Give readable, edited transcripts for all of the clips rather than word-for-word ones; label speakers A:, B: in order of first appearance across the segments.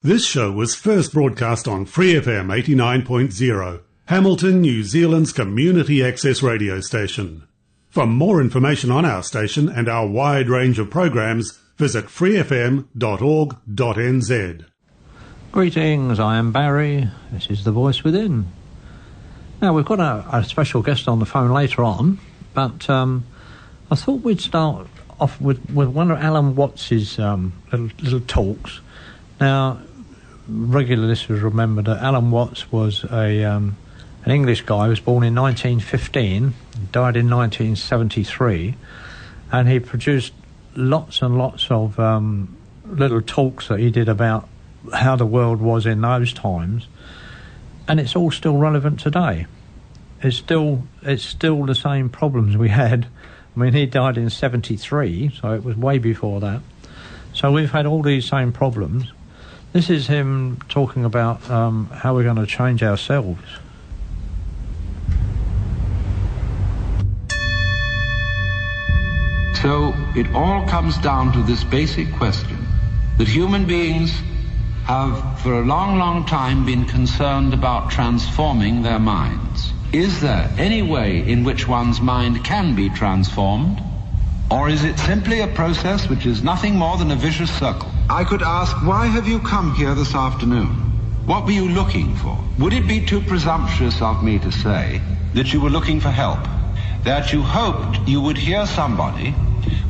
A: This show was first broadcast on Free FM 89.0, Hamilton, New Zealand's community access radio station. For more information on our station and our wide range of programs, visit freefm.org.nz.
B: Greetings, I am Barry. This is The Voice Within. Now, we've got a special guest on the phone later on, but I thought we'd start off with one of Alan Watts's little talks. Now, regular listeners remember that Alan Watts was an English guy who was born in 1915, died in 1973, and he produced lots and lots of little talks that he did about how the world was in those times, and it's all still relevant today. It's still the same problems we had. I mean, he died in 73, so it was way before that. So we've had all these same problems. This is him talking about how we're going to change ourselves.
C: So it all comes down to this basic question, that human beings have for a long, long time been concerned about transforming their minds. Is there any way in which one's mind can be transformed? Or is it simply a process which is nothing more than a vicious circle? I could ask, why have you come here this afternoon? What were you looking for? Would it be too presumptuous of me to say that you were looking for help? That you hoped you would hear somebody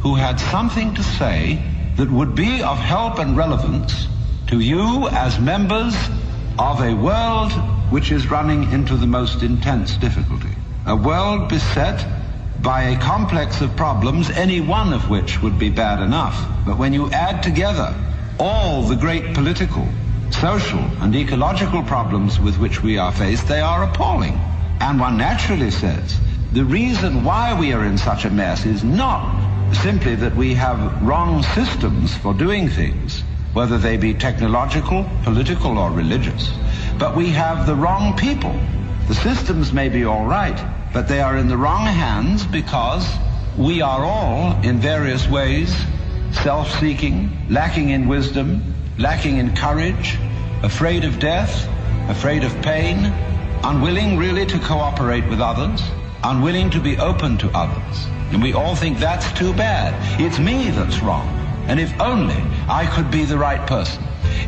C: who had something to say that would be of help and relevance to you as members of a world which is running into the most intense difficulty. A world beset by a complex of problems, any one of which would be bad enough. But when you add together all the great political, social, and ecological problems with which we are faced, they are appalling. And one naturally says, the reason why we are in such a mess is not simply that we have wrong systems for doing things, whether they be technological, political, or religious, but we have the wrong people. The systems may be all right, but they are in the wrong hands because we are all, in various ways, self-seeking, lacking in wisdom, lacking in courage, afraid of death, afraid of pain, unwilling really to cooperate with others, unwilling to be open to others. And we all think that's too bad. It's me that's wrong. And if only I could be the right person.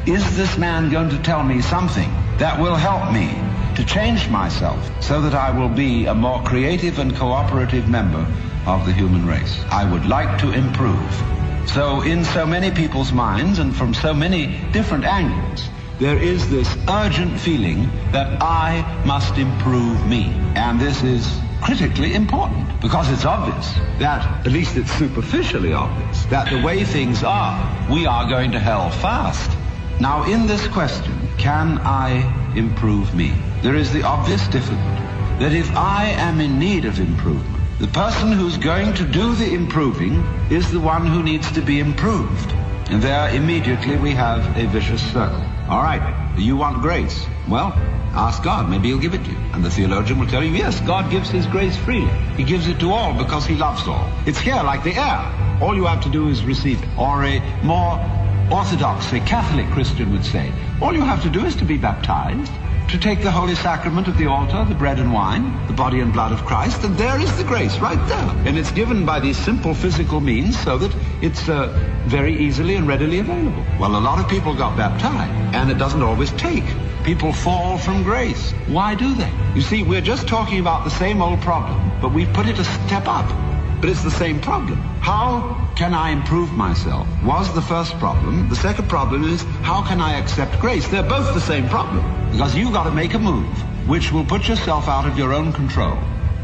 C: Is this man going to tell me something that will help me to change myself so that I will be a more creative and cooperative member of the human race? I would like to improve. So in so many people's minds and from so many different angles, there is this urgent feeling that I must improve me. And this is critically important because it's obvious that, at least it's superficially obvious, that the way things are, we are going to hell fast. Now, in this question, can I improve me? There is the obvious difficulty that if I am in need of improvement, the person who's going to do the improving is the one who needs to be improved. And there immediately we have a vicious circle. All right, you want grace? Well, ask God, maybe he'll give it to you. And the theologian will tell you, yes, God gives his grace freely. He gives it to all because he loves all. It's here like the air. All you have to do is receive it. Or a more orthodox, a Catholic Christian would say, all you have to do is to be baptized, to take the holy sacrament of the altar, the bread and wine, the body and blood of Christ, and there is the grace right there. And it's given by these simple physical means so that it's very easily and readily available. Well, a lot of people got baptized, and it doesn't always take. People fall from grace. Why do they? You see, we're just talking about the same old problem, but we've put it a step up. But it's the same problem. How can I improve myself was the first problem. The second problem is, how can I accept grace? They're both the same problem. Because you've got to make a move which will put yourself out of your own control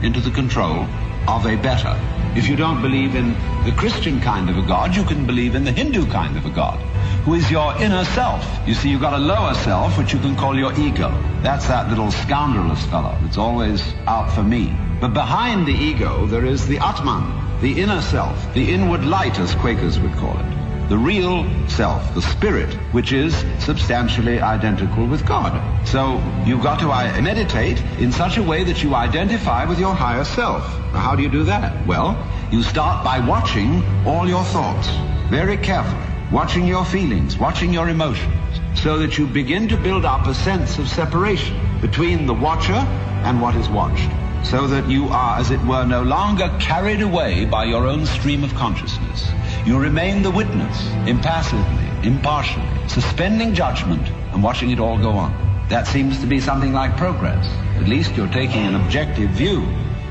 C: into the control of a better. If you don't believe in the Christian kind of a God, you can believe in the Hindu kind of a God, who is your inner self. You see, you've got a lower self, which you can call your ego. That's that little scoundrelous fellow that's always out for me. But behind the ego, there is the Atman, the inner self, the inward light, as Quakers would call it. The real self, the spirit, which is substantially identical with God. So you've got to meditate in such a way that you identify with your higher self. Now, how do you do that? Well, you start by watching all your thoughts very carefully, watching your feelings, watching your emotions, so that you begin to build up a sense of separation between the watcher and what is watched, so that you are, as it were, no longer carried away by your own stream of consciousness. You remain the witness, impassively, impartially, suspending judgment and watching it all go on. That seems to be something like progress. At least you're taking an objective view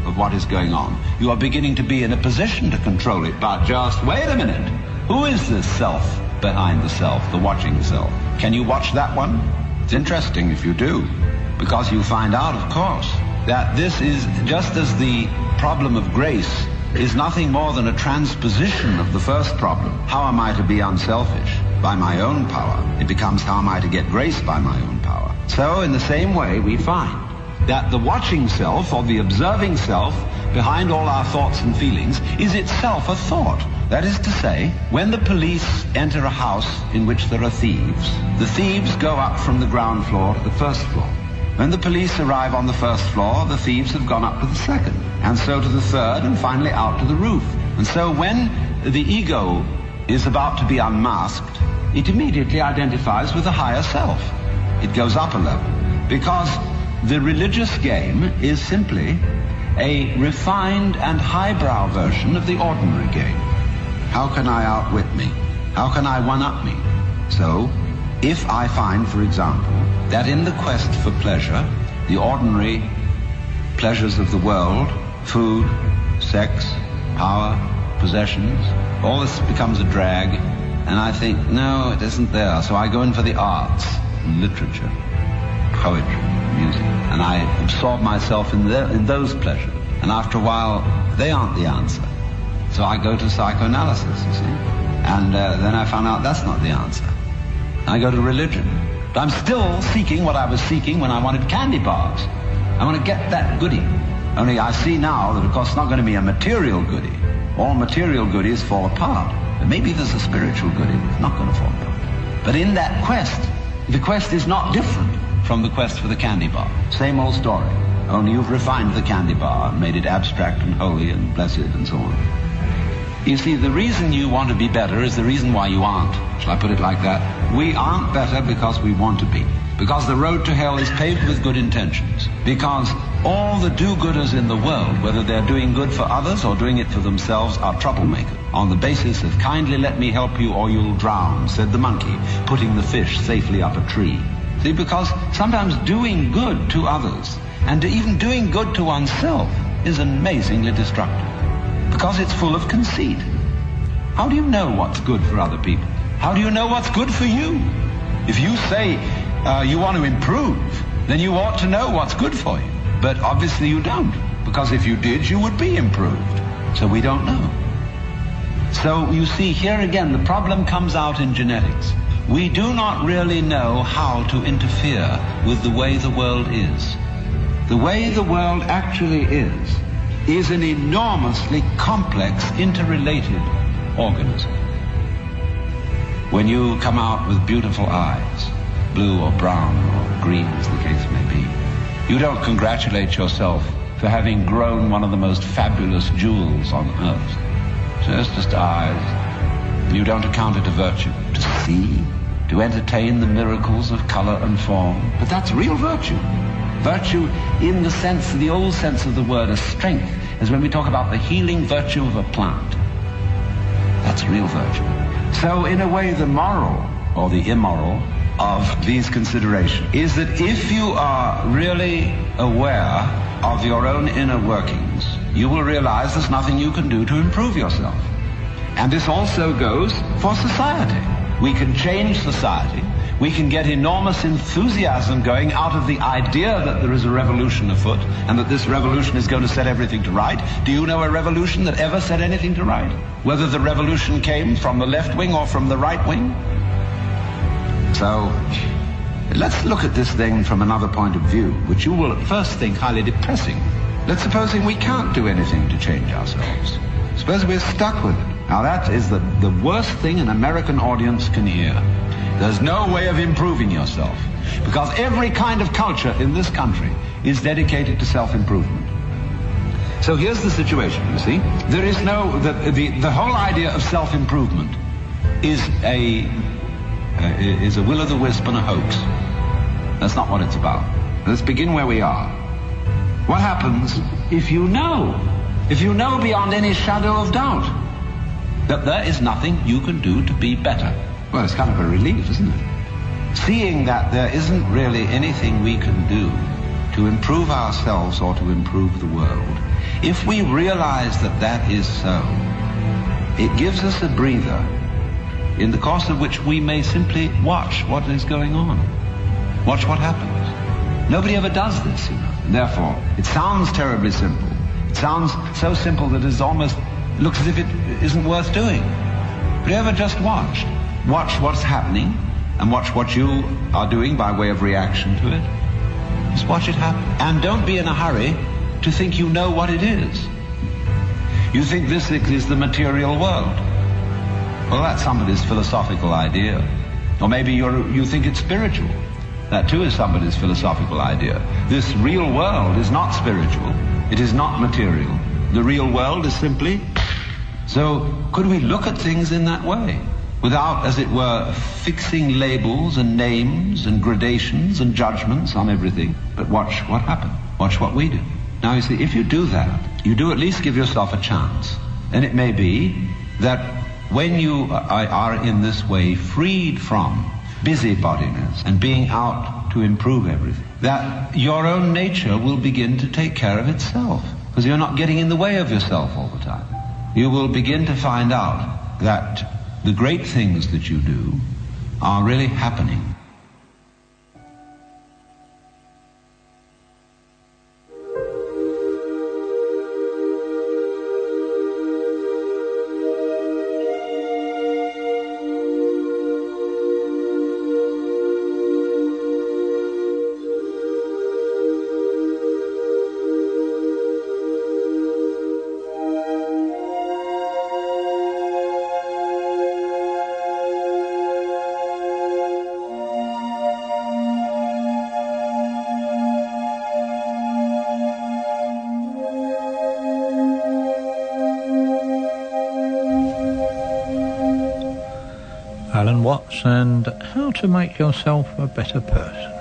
C: of what is going on. You are beginning to be in a position to control it, but just wait a minute. Who is this self behind the self, the watching self? Can you watch that one? It's interesting if you do, because you find out, of course, that this is just as the problem of grace is nothing more than a transposition of the first problem. How am I to be unselfish? By my own power. It becomes how am I to get grace by my own power. So in the same way we find that the watching self or the observing self behind all our thoughts and feelings is itself a thought. That is to say, when the police enter a house in which there are thieves, the thieves go up from the ground floor to the first floor. When the police arrive on the first floor, the thieves have gone up to the second, and so to the third, and finally out to the roof. And so when the ego is about to be unmasked, it immediately identifies with the higher self. It goes up a level, because the religious game is simply a refined and highbrow version of the ordinary game. How can I outwit me? How can I one-up me? So, if I find, for example, that in the quest for pleasure, the ordinary pleasures of the world, food, sex, power, possessions, all this becomes a drag, and I think, no, it isn't there. So I go in for the arts, literature, poetry, music, and I absorb myself in those pleasures. And after a while, they aren't the answer. So I go to psychoanalysis, you see. And then I found out that's not the answer. I go to religion. But I'm still seeking what I was seeking when I wanted candy bars. I want to get that goodie. Only I see now that, of course, it's not going to be a material goodie. All material goodies fall apart. But maybe there's a spiritual goodie that's not going to fall apart. But in that quest, the quest is not different from the quest for the candy bar. Same old story. Only you've refined the candy bar, made it abstract and holy and blessed and so on. You see, the reason you want to be better is the reason why you aren't. Shall I put it like that? We aren't better because we want to be. Because the road to hell is paved with good intentions. Because all the do-gooders in the world, whether they're doing good for others or doing it for themselves, are troublemakers. On the basis of kindly let me help you or you'll drown, said the monkey, putting the fish safely up a tree. See, because sometimes doing good to others and even doing good to oneself is amazingly destructive. Because it's full of conceit. How do you know what's good for other people? How do you know what's good for you? If you say you want to improve, then you ought to know what's good for you. But obviously you don't, because if you did, you would be improved. So we don't know. So you see, here again, the problem comes out in genetics. We do not really know how to interfere with the way the world is. The way the world actually is an enormously complex, interrelated organism. When you come out with beautiful eyes, blue or brown or green as the case may be, you don't congratulate yourself for having grown one of the most fabulous jewels on earth. So it's just eyes. You don't account it a virtue. To see, to entertain the miracles of color and form. But that's real virtue. Virtue in the sense, the old sense of the word, as strength, as when we talk about the healing virtue of a plant. That's real virtue. So in a way, the moral or the immoral of these considerations is that if you are really aware of your own inner workings, you will realize there's nothing you can do to improve yourself. And this also goes for society. We can change society. We can get enormous enthusiasm going out of the idea that there is a revolution afoot and that this revolution is going to set everything to right. Do you know a revolution that ever set anything to right? Whether the revolution came from the left wing or from the right wing? So, let's look at this thing from another point of view, which you will at first think highly depressing. Let's supposing we can't do anything to change ourselves. Suppose we're stuck with it. Now that is the worst thing an American audience can hear. There's no way of improving yourself, because every kind of culture in this country is dedicated to self-improvement. So here's the situation, you see. There is no, the whole idea of self-improvement is a is a will-o'-the-wisp and a hoax. That's not what it's about. Let's begin where we are. What happens if you know beyond any shadow of doubt that there is nothing you can do to be better? Well, it's kind of a relief, isn't it? Seeing that there isn't really anything we can do to improve ourselves or to improve the world. If we realize that that is so, it gives us a breather in the course of which we may simply watch what is going on. Watch what happens. Nobody ever does this, you know. And therefore, it sounds terribly simple. It sounds so simple that it almost looks as if it isn't worth doing. But you ever just watched? Watch what's happening and watch what you are doing by way of reaction to it. Just watch it happen. And don't be in a hurry to think you know what it is. You think this is the material world. Well, that's somebody's philosophical idea. Or maybe you think it's spiritual. That too is somebody's philosophical idea. This real world is not spiritual. It is not material. The real world is simply... So could we look at things in that way? Without, as it were, fixing labels and names and gradations and judgments on everything. But watch what happens. Watch what we do. Now, you see, if you do that, you do at least give yourself a chance. And it may be that when you are in this way freed from busybodiness and being out to improve everything, that your own nature will begin to take care of itself. Because you're not getting in the way of yourself all the time. You will begin to find out that the great things that you do are really happening.
B: Alan Watts and How to Make Yourself a Better Person.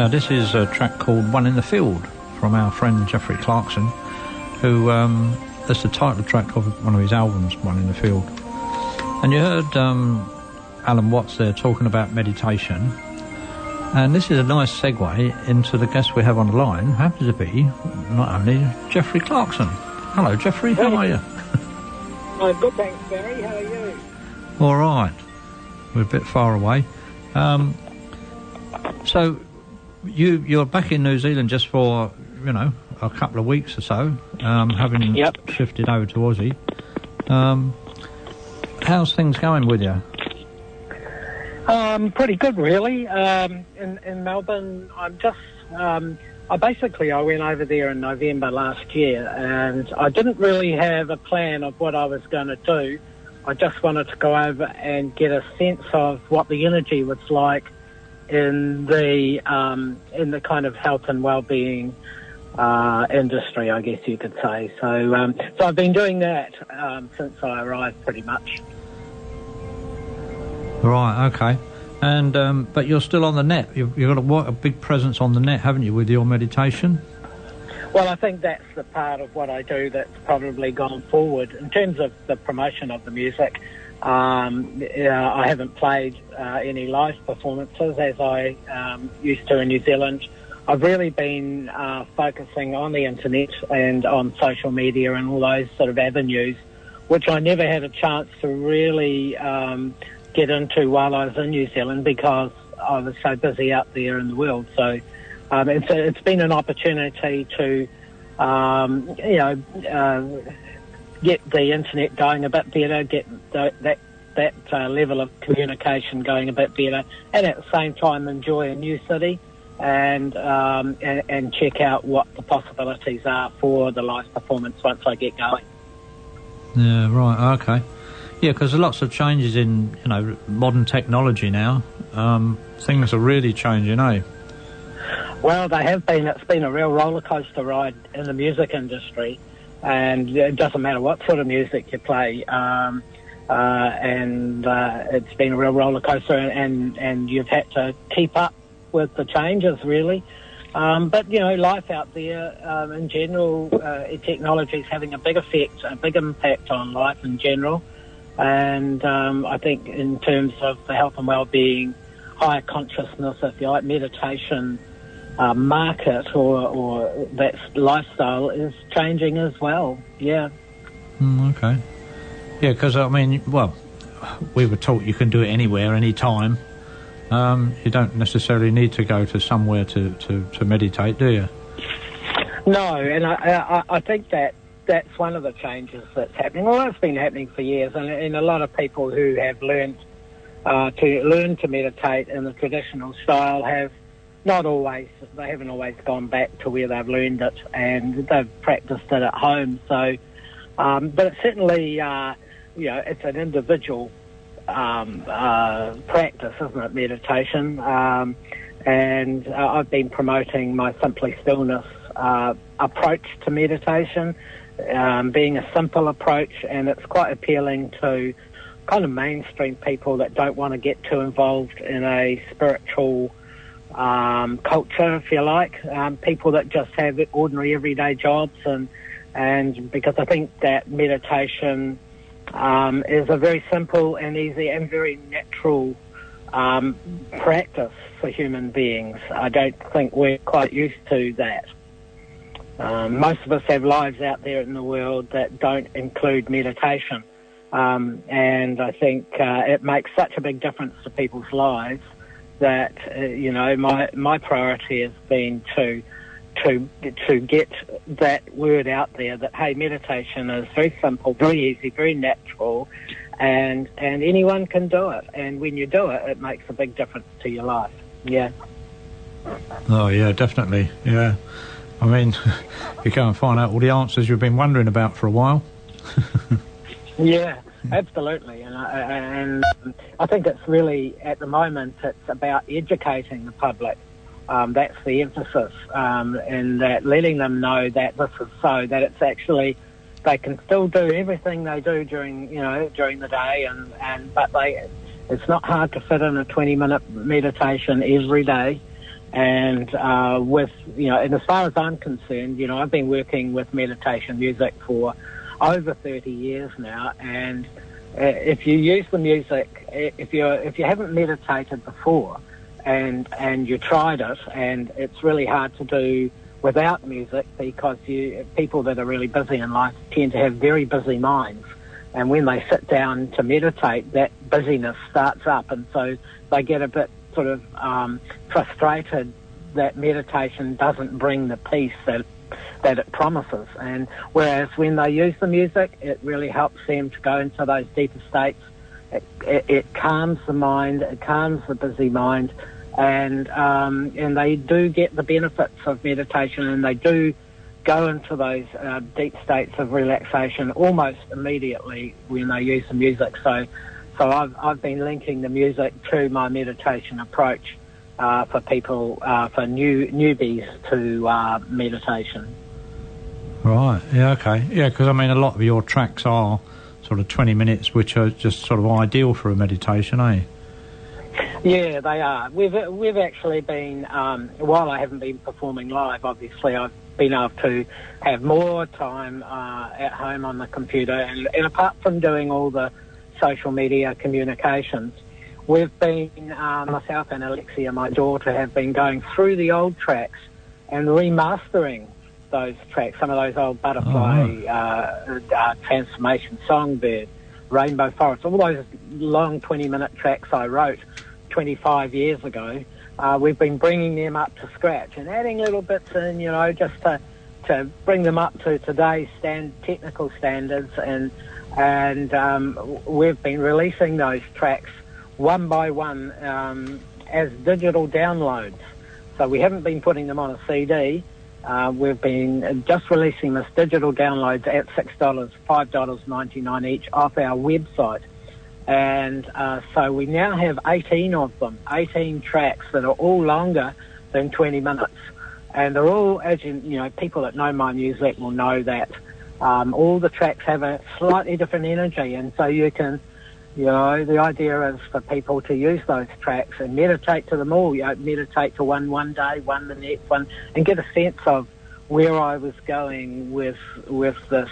B: Now, this is a track called One in the Field from our friend Jeffree Clarkson, who, that's the title track of one of his albums, One in the Field. And you heard Alan Watts there talking about meditation. And this is a nice segue into the guest we have on the line, who happens to be not only Jeffree Clarkson. Hello, Jeffree, how are you?
D: I'm good, thanks, Barry. How are you?
B: All right. We're a bit far away. So, you're back in New Zealand just for, a couple of weeks or so, having shifted over to Aussie. How's things going with you?
D: Pretty good, really. In Melbourne, I'm just... I went over there in November last year, and I didn't really have a plan of what I was going to do. I just wanted to go over and get a sense of what the energy was like in the kind of health and well-being industry, I guess you could say. So I've been doing that since I arrived, pretty much.
B: Right, okay. And but you're still on the net. You've got a big presence on the net, haven't you, with your meditation?
D: Well, I think that's the part of what I do that's probably gone forward. In terms of the promotion of the music, I haven't played any live performances as I used to in New Zealand. I've really been focusing on the internet and on social media and all those sort of avenues, which I never had a chance to really get into while I was in New Zealand because I was so busy out there in the world. So it's been an opportunity to, get the internet going a bit better, get that level of communication going a bit better, and at the same time enjoy a new city and check out what the possibilities are for the live performance once I get going.
B: Yeah, right, okay. Yeah, because there's lots of changes in, modern technology now. Things are really changing, eh?
D: Well, they have been. It's been a real roller coaster ride in the music industry, and it doesn't matter what sort of music you play. And it's been a real roller coaster, and you've had to keep up with the changes, really. But life out there in general, technology is having a big effect, a big impact on life in general. And I think in terms of the health and well-being, higher consciousness, if you like, meditation market or that lifestyle is changing as well, yeah.
B: Okay. Yeah, because, we were taught you can do it anywhere, anytime. You don't necessarily need to go to somewhere to meditate, do you? No,
D: and I think that's one of the changes that's happening. Well, it's been happening for years, and a lot of people who have learned to meditate in the traditional style they haven't always gone back to where they've learned it, and they've practiced it at home. So, but it's certainly, it's an individual practice, isn't it, meditation? And I've been promoting my Simply Stillness approach to meditation, being a simple approach, and it's quite appealing to kind of mainstream people that don't want to get too involved in a spiritual culture, if you like, people that just have ordinary everyday jobs, and because I think that meditation is a very simple and easy and very natural practice for human beings. I don't think we're quite used to that. Most of us have lives out there in the world that don't include meditation, and I think it makes such a big difference to people's lives that my priority has been to get that word out there that, hey, meditation is very simple, very easy, very natural, and anyone can do it. And when you do it, it makes a big difference to your life. Yeah.
B: Oh, yeah, definitely. Yeah. I mean, you go and find out all the answers you've been wondering about for a while.
D: Yeah, absolutely. And I think it's really, at the moment, it's about educating the public. That's the emphasis, and that letting them know that this is so, that it's actually, they can still do everything they do during the day, but it's not hard to fit in a 20-minute meditation every day. And and as far as I'm concerned, I've been working with meditation music for over 30 years now, and if you use the music, if you haven't meditated before, and you tried it, and it's really hard to do without music, because people that are really busy in life tend to have very busy minds, and when they sit down to meditate, that busyness starts up, and so they get a bit sort of frustrated that meditation doesn't bring the peace that it promises. And whereas when they use the music, it really helps them to go into those deeper states. It calms the mind, it calms the busy mind, and they do get the benefits of meditation, and they do go into those deep states of relaxation almost immediately when they use the music. So I've been linking the music to my meditation approach for people, for newbies to meditation.
B: Right, yeah, okay. Yeah, because, I mean, a lot of your tracks are sort of 20 minutes, which are just sort of ideal for a meditation, eh?
D: Yeah, they are. We've actually been, while I haven't been performing live, obviously I've been able to have more time at home on the computer, and apart from doing all the social media communications, we've been, myself and Alexia, my daughter, have been going through the old tracks and remastering those tracks, some of those old Butterfly, Transformation, Songbird, Rainbow Forest, all those long 20-minute tracks I wrote 25 years ago. We've been bringing them up to scratch and adding little bits in, just to bring them up to today's technical standards, and we've been releasing those tracks one by one as digital downloads. So we haven't been putting them on a CD. We've been just releasing this digital downloads at $6, $5.99 each off our website. And so we now have 18 of them, 18 tracks that are all longer than 20 minutes. And they're all, as people that know my music will know that all the tracks have a slightly different energy. And so you can, the idea is for people to use those tracks and meditate to them all. Meditate to one day, one the next one, and get a sense of where I was going with this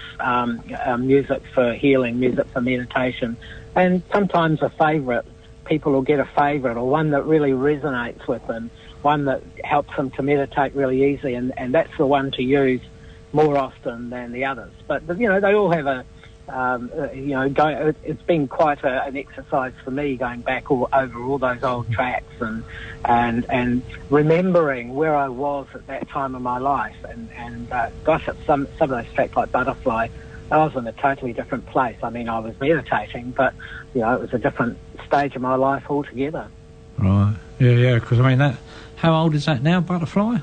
D: music for healing, music for meditation. And sometimes a favourite, people will get a favourite, or one that really resonates with them, one that helps them to meditate really easy, and that's the one to use more often than the others. But they all have a, it's been quite an exercise for me going back over all those old tracks and remembering where I was at that time of my life. And gosh, some of those tracks like Butterfly, I was in a totally different place. I mean, I was meditating, but, it was a different stage of my life altogether.
B: Right. Yeah, because, I mean, how old is that now, Butterfly?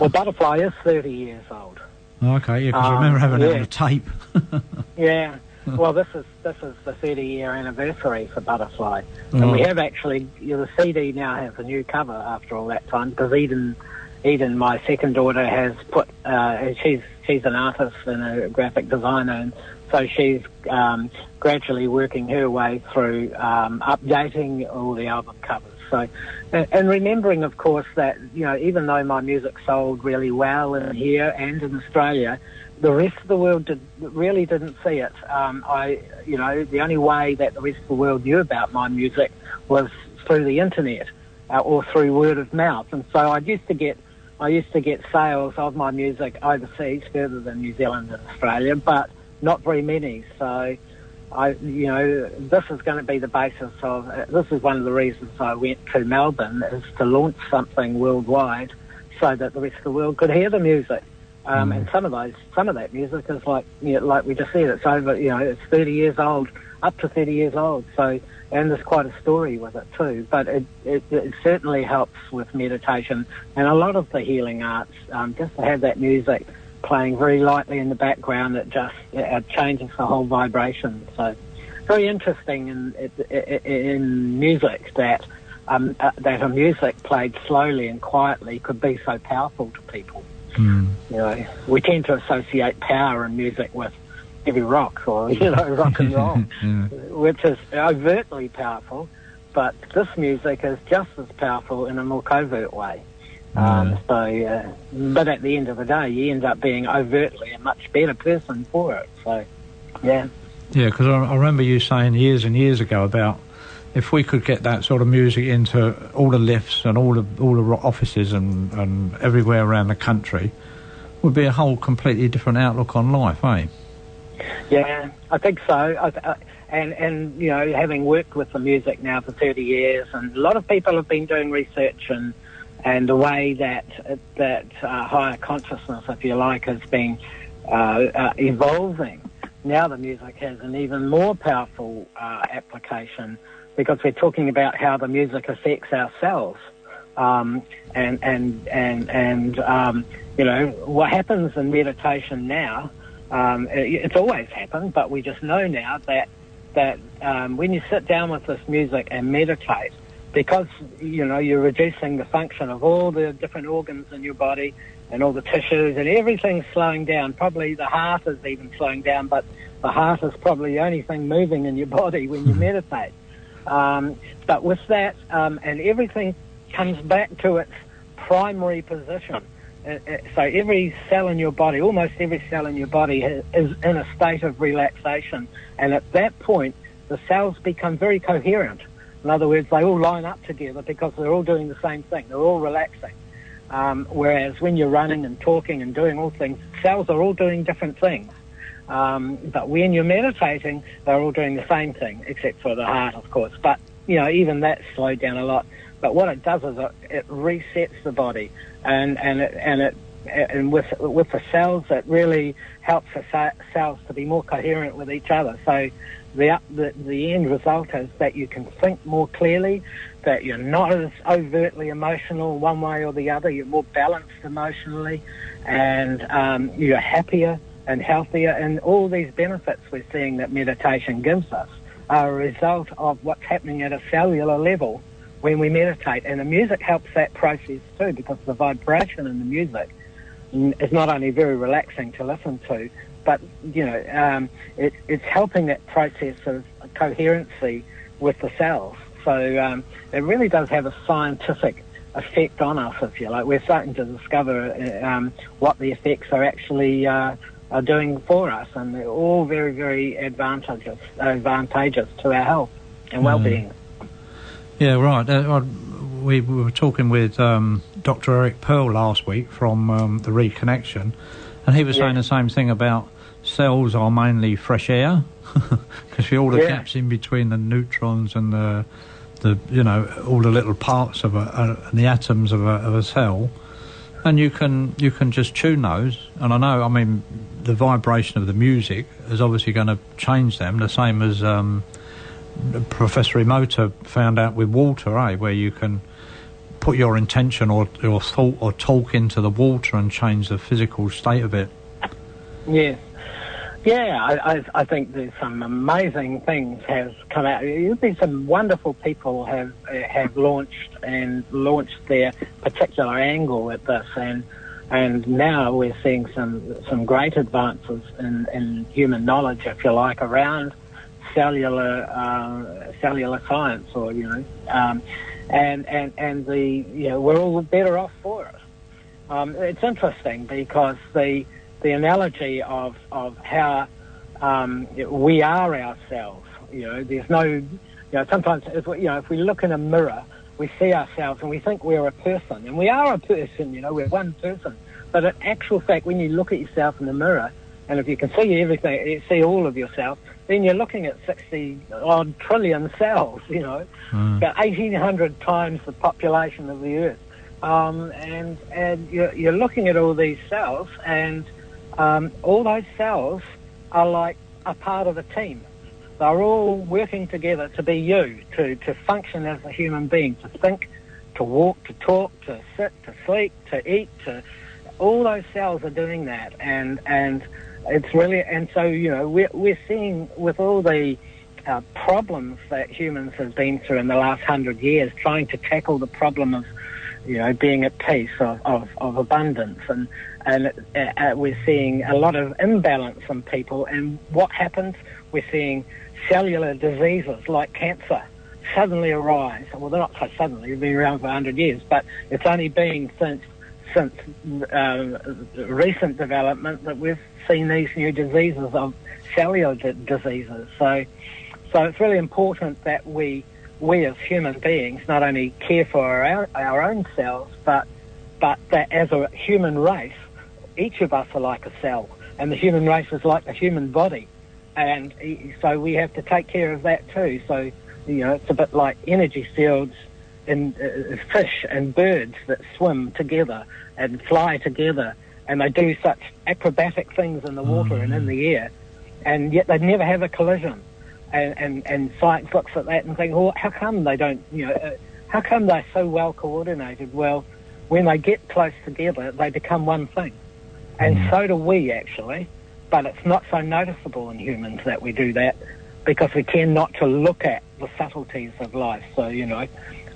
D: Well, Butterfly is 30 years old.
B: Okay, yeah, because I remember having it on a tape.
D: Yeah. Well, this is the 30-year anniversary for Butterfly. And we have actually, the CD now has a new cover after all that time, because Eden, my second daughter, has put, she's an artist and a graphic designer, and so she's gradually working her way through updating all the album covers. So, and remembering, of course, that, even though my music sold really well in here and in Australia, the rest of the world really didn't see it. The only way that the rest of the world knew about my music was through the internet or through word of mouth. And so I used to get sales of my music overseas, further than New Zealand and Australia, but not very many. So this is going to be the basis of, this is one of the reasons I went to Melbourne, is to launch something worldwide so that the rest of the world could hear the music. And some of that music is like we just said, it's over, it's 30 years old, up to 30 years old. So, and there's quite a story with it too. But it certainly helps with meditation and a lot of the healing arts, just to have that music playing very lightly in the background, it just changes the whole vibration. So very interesting in music that a music played slowly and quietly could be so powerful to people. We tend to associate power in music with heavy rock or rock and roll, which is overtly powerful. but this music is just as powerful in a more covert way. But at the end of the day, you end up being overtly a much better person for it. So, yeah.
B: Yeah, because I remember you saying years and years ago about if we could get that sort of music into all the lifts and all the offices and everywhere around the country, would be a whole completely different outlook on life, eh?
D: Yeah, I think so. And you know, having worked with the music now for 30 years, and a lot of people have been doing research and the way that higher consciousness, if you like, has been evolving. Now the music has an even more powerful application, because we're talking about how the music affects ourselves, you know, what happens in meditation now. It's always happened, but we just know now that when you sit down with this music and meditate, because, you know, you're reducing the function of all the different organs in your body and all the tissues, and everything's slowing down. Probably the heart is even slowing down, but the heart is probably the only thing moving in your body when you meditate. But with that, and everything comes back to its primary position. So every cell in your body, almost every cell in your body is in a state of relaxation. And at that point, the cells become very coherent. In other words, they all line up together because they're all doing the same thing. They're all relaxing. Whereas when you're running and talking and doing all things, cells are all doing different things. But when you're meditating, they're all doing the same thing, except for the heart, of course. But, you know, even that's slowed down a lot. But what it does is it resets the body, and with the cells, it really helps the cells to be more coherent with each other. So the end result is that you can think more clearly, that you're not as overtly emotional one way or the other. You're more balanced emotionally, and you're happier and healthier. And all these benefits we're seeing that meditation gives us are a result of what's happening at a cellular level when we meditate. And the music helps that process too, because the vibration in the music is not only very relaxing to listen to, but, you know, it's helping that process of coherency with the cells. So it really does have a scientific effect on us, if you like. We're starting to discover what the effects are actually are doing for us, and they're all very, very advantageous to our health and well-being.
B: Yeah, right. We were talking with Dr. Eric Pearl last week from the Reconnection, and he was saying the same thing about cells are mainly fresh air, because all the gaps in between the neutrons and the you know, all the little parts of the atoms of a cell, and you can just tune those. And I mean, the vibration of the music is obviously going to change them, the same as Professor Emoto found out with water, where you can put your intention or your thought or talk into the water and change the physical state of it.
D: I think there's some amazing things have come out. There's been some wonderful people have launched their particular angle at this, and now we're seeing some great advances in human knowledge, if you like, around cellular science, or, you know, and we're all better off for it. It's interesting because the analogy of how we are ourselves. You know, there's no, you know, sometimes if we look in a mirror, we see ourselves and we think we're a person, and we are a person. You know, we're one person. But in actual fact, when you look at yourself in the mirror, and if you can see everything, you see all of yourself, then you're looking at 60-odd trillion cells, you know, about 1,800 times the population of the Earth. And you're looking at all these cells, and all those cells are like a part of a team. They're all working together to be you, to function as a human being, to think, to walk, to talk, to sit, to sleep, to eat, all those cells are doing that, and it's really, and so, you know, we're seeing with all the problems that humans have been through in the last 100 years, trying to tackle the problem of, you know, being at peace, of abundance, and we're seeing a lot of imbalance in people, and what happens? We're seeing cellular diseases like cancer suddenly arise. Well, they're not so suddenly, they've been around for 100 years, but it's only been since recent development that we've seen these new diseases of cellular diseases. So it's really important that we as human beings not only care for our own cells, but that as a human race, each of us are like a cell, and the human race is like the human body. And so we have to take care of that too. So, it's a bit like energy fields in fish and birds that swim together and fly together, and they do such acrobatic things in the water and in the air, and yet they never have a collision. And science looks at that and thinks, well, how come they don't, how come they're so well coordinated? Well, when they get close together, they become one thing. And so do we, actually. But it's not so noticeable in humans that we do that, because we tend not to look at the subtleties of life. So,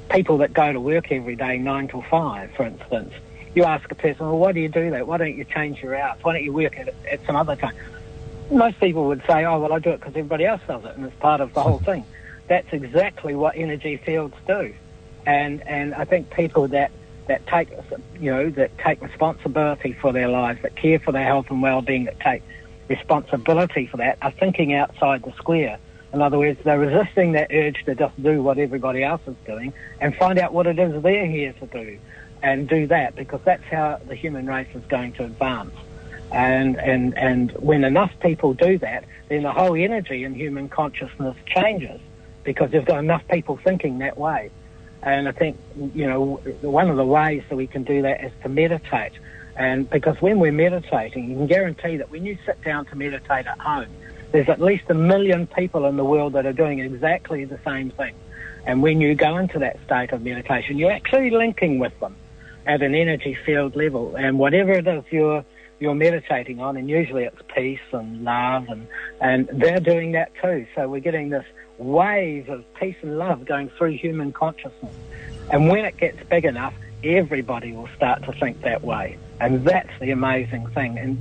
D: people that go to work every day 9 till 5, for instance, you ask a person, well, why do you do that? Why don't you change your hours? Why don't you work at some other time? Most people would say, oh, well, I do it because everybody else does it, and it's part of the whole thing. That's exactly what energy fields do. And I think people that take responsibility for their lives, that care for their health and well-being, that take responsibility for that, are thinking outside the square. In other words, they're resisting that urge to just do what everybody else is doing and find out what it is they're here to do and do that, because that's how the human race is going to advance. And when enough people do that, then the whole energy in human consciousness changes, because there's got enough people thinking that way. And I think, one of the ways that we can do that is to meditate. And because when we're meditating, you can guarantee that when you sit down to meditate at home, there's at least 1 million people in the world that are doing exactly the same thing. And when you go into that state of meditation, you're actually linking with them at an energy field level. And whatever it is you're meditating on, and usually it's peace and love, and they're doing that too. So we're getting this wave of peace and love going through human consciousness. And when it gets big enough, everybody will start to think that way. And that's the amazing thing. And,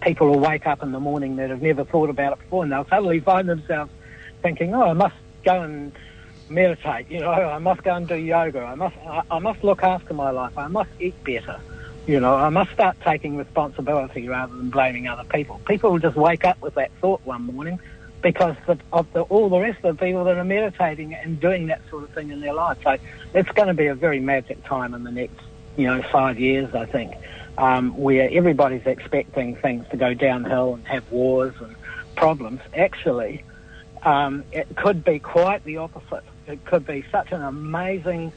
D: people will wake up in the morning that have never thought about it before, and they'll suddenly find themselves thinking, oh, I must go and meditate, I must go and do yoga, I must look after my life, I must eat better, I must start taking responsibility rather than blaming other people. People will just wake up with that thought one morning because of all the rest of the people that are meditating and doing that sort of thing in their life. So it's going to be a very magic time in the next, 5 years, I think, where everybody's expecting things to go downhill and have wars and problems. Actually, it could be quite the opposite. It could be such an amazing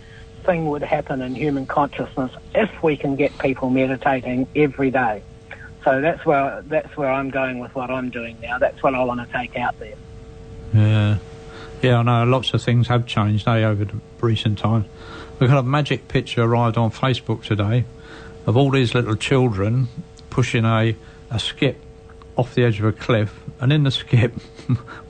D: thing would happen in human consciousness if we can get people meditating every day. So that's where I'm going with what I'm doing now. That's what I want to take out there.
B: Yeah, I know lots of things have changed over the recent times. We've got a magic picture arrived on Facebook today of all these little children pushing a skip off the edge of a cliff, and in the skip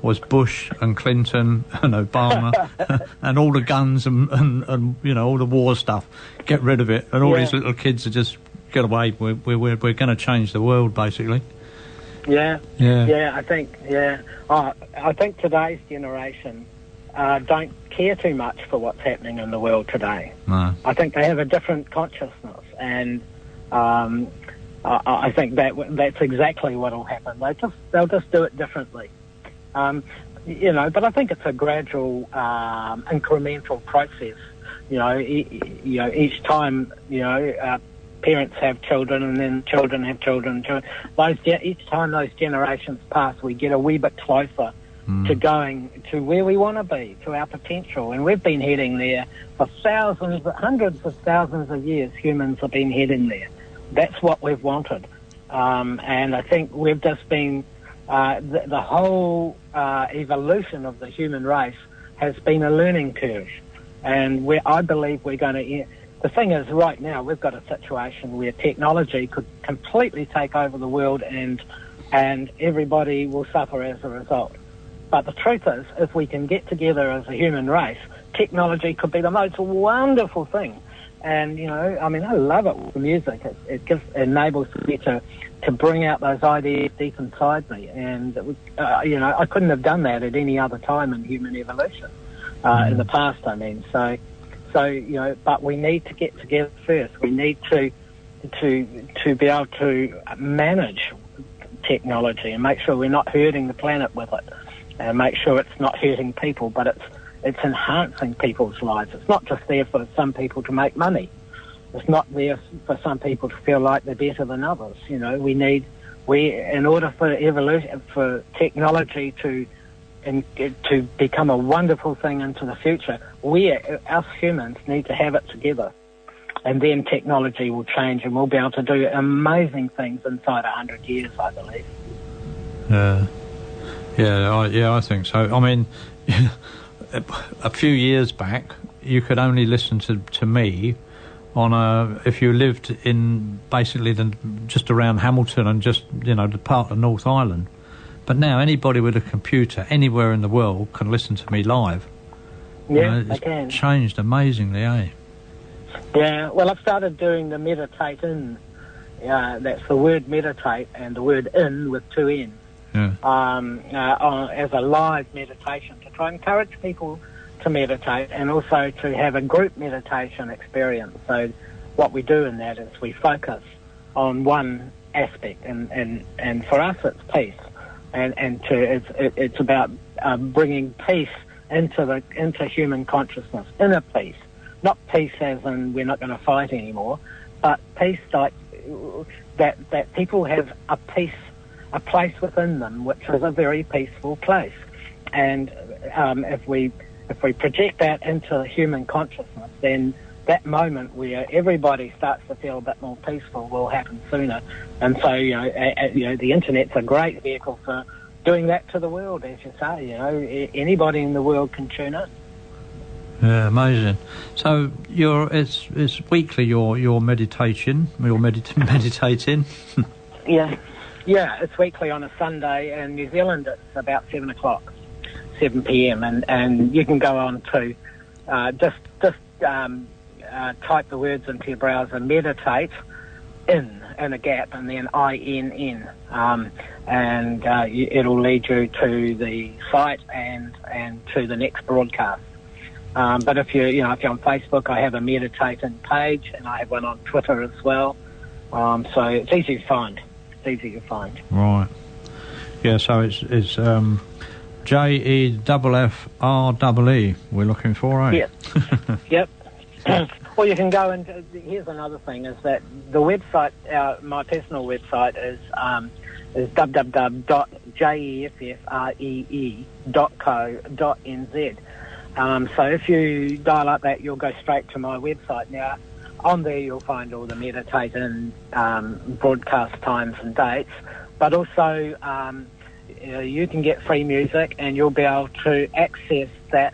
B: was Bush and Clinton and Obama and all the guns and all the war stuff. Get rid of it, and all these little kids are just get away. We're going to change the world, basically. I think today's generation don't care too much for what's happening in the world today. No.
D: I think they have a different consciousness, and I think that's exactly what will happen. They'll just do it differently. But I think it's a gradual, incremental process. Each time, parents have children, and then children have children. Each time those generations pass, we get a wee bit closer to going to where we want to be, to our potential. And we've been heading there for hundreds of thousands of years. Humans have been heading there. That's what we've wanted. And I think we've just been, the whole evolution of the human race has been a learning curve. And I believe we're going to... The thing is, right now, we've got a situation where technology could completely take over the world, and everybody will suffer as a result. But the truth is, if we can get together as a human race, technology could be the most wonderful thing. And, I love it with the music. It enables me to bring out those ideas deep inside me. And, I couldn't have done that at any other time in human evolution. in the past, I mean. So, but we need to get together first. We need to be able to manage technology and make sure we're not hurting the planet with it, and make sure it's not hurting people, but it's enhancing people's lives. It's not just there for some people to make money. It's not there for some people to feel like they're better than others. You know, in order for evolution, for technology to become a wonderful thing into the future, us humans need to have it together. And then technology will change and we'll be able to do amazing things inside 100 years, I believe.
B: I think so. I mean, a few years back, you could only listen to me if you lived in basically just around Hamilton and just, the part of North Island. But now anybody with a computer anywhere in the world can listen to me live.
D: Yeah, they can.
B: It's changed amazingly, eh?
D: Yeah, well, I've started doing the meditate in. That's the word meditate and the word in with 2 N's. Yeah. As a live meditation to try and encourage people to meditate and also to have a group meditation experience. So what we do in that is we focus on one aspect, and for us it's peace, it's about bringing peace into human consciousness, inner peace. Not peace as in we're not going to fight anymore, but peace like that people have a place within them, which is a very peaceful place. And if we project that into human consciousness, then that moment where everybody starts to feel a bit more peaceful will happen sooner. And so, the internet's a great vehicle for doing that to the world, as you say. Anybody in the world can tune in.
B: Yeah, amazing. So it's weekly your meditation, meditating.
D: Yeah, it's weekly on a Sunday. In New Zealand, it's about 7 p.m. and you can go on to just type the words into your browser, meditate in a gap, and then INN, and it'll lead you to the site and to the next broadcast. But if you're on Facebook, I have a meditating page, and I have one on Twitter as well. So it's easy to find.
B: Right. Yeah. So it's JEFFREE we're looking for, eh?
D: Yes. Yep. Well, you can go and here's another thing: is that the website, my personal website is www.jeffree.co.nz. So if you dial up that, you'll go straight to my website. Now, on there you'll find all the meditate-in broadcast times and dates, but also you can get free music, and you'll be able to access that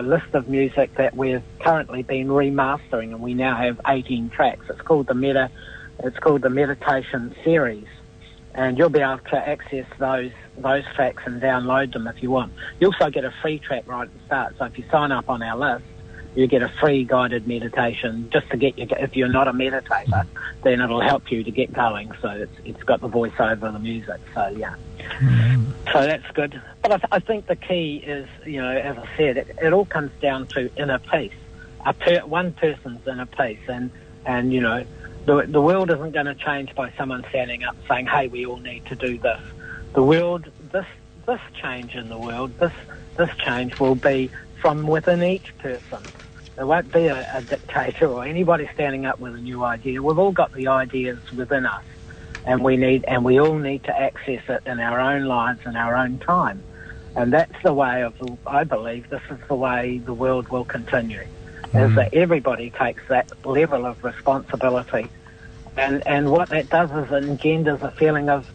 D: list of music that we've currently been remastering, and we now have 18 tracks. It's called the Meditation Series, and you'll be able to access those tracks and download them if you want. You also get a free track right at the start. So if you sign up on our list, you get a free guided meditation just to get you. If you're not a meditator, then it'll help you to get going. So it's got the voiceover, the music. So yeah, so that's good. But I think the key is, as I said, it all comes down to inner peace. One person's inner peace, and the world isn't going to change by someone standing up saying, "Hey, we all need to do this." The world, this change in the world, this change will be from within each person. There won't be a dictator or anybody standing up with a new idea. We've all got the ideas within us, and we all need to access it in our own lives in our own time. And that's the way I believe this is the way the world will continue, is that everybody takes that level of responsibility. And what that does is it engenders a feeling of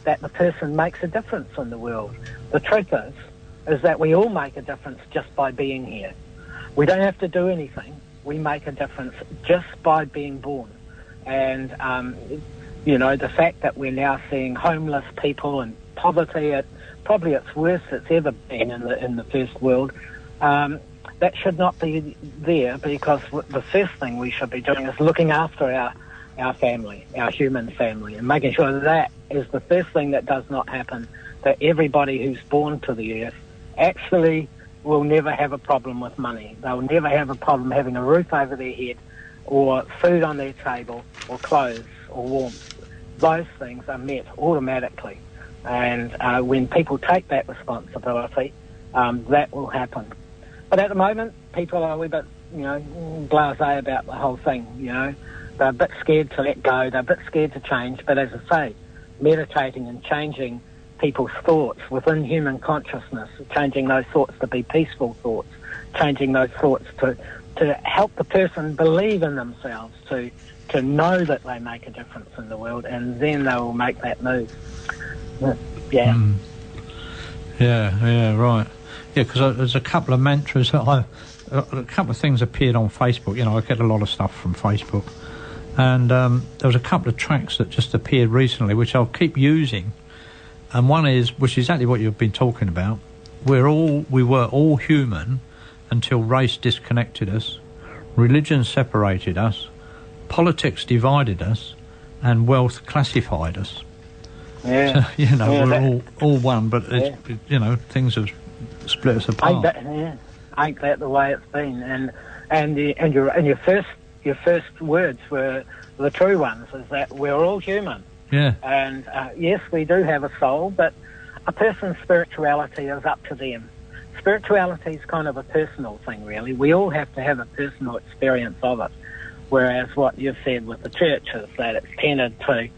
D: that the person makes a difference in the world. The truth is that we all make a difference just by being here. We don't have to do anything. We make a difference just by being born. And, the fact that we're now seeing homeless people and poverty at probably its worst it's ever been in the first world, that should not be there, because the first thing we should be doing is looking after our family, our human family, and making sure that is the first thing that does not happen, that everybody who's born to the earth actually will never have a problem with money. They'll never have a problem having a roof over their head or food on their table or clothes or warmth. Those things are met automatically. And when people take that responsibility, that will happen. But at the moment, people are a wee bit, blasé about the whole thing, They're a bit scared to let go. They're a bit scared to change. But as I say, meditating and changing people's thoughts within human consciousness, changing those thoughts to be peaceful thoughts, changing those thoughts to help the person believe in themselves, to know that they make a difference in the world, and then they will make that move. Yeah.
B: Yeah, right. Yeah, because there's a couple of mantras that a couple of things appeared on Facebook. I get a lot of stuff from Facebook. And there was a couple of tracks that just appeared recently, which I'll keep using. And one is, which is exactly what you've been talking about, we were all human until race disconnected us, religion separated us, politics divided us, and wealth classified us.
D: Yeah.
B: So, we're all one, but it's, things have split us apart.
D: Ain't that the way it's been? And your first words were the true ones, is that we're all human.
B: Yeah.
D: And yes, we do have a soul, but a person's spirituality is up to them. Spirituality is kind of a personal thing, really. We all have to have a personal experience of it. Whereas what you've said with the church is that it's tended to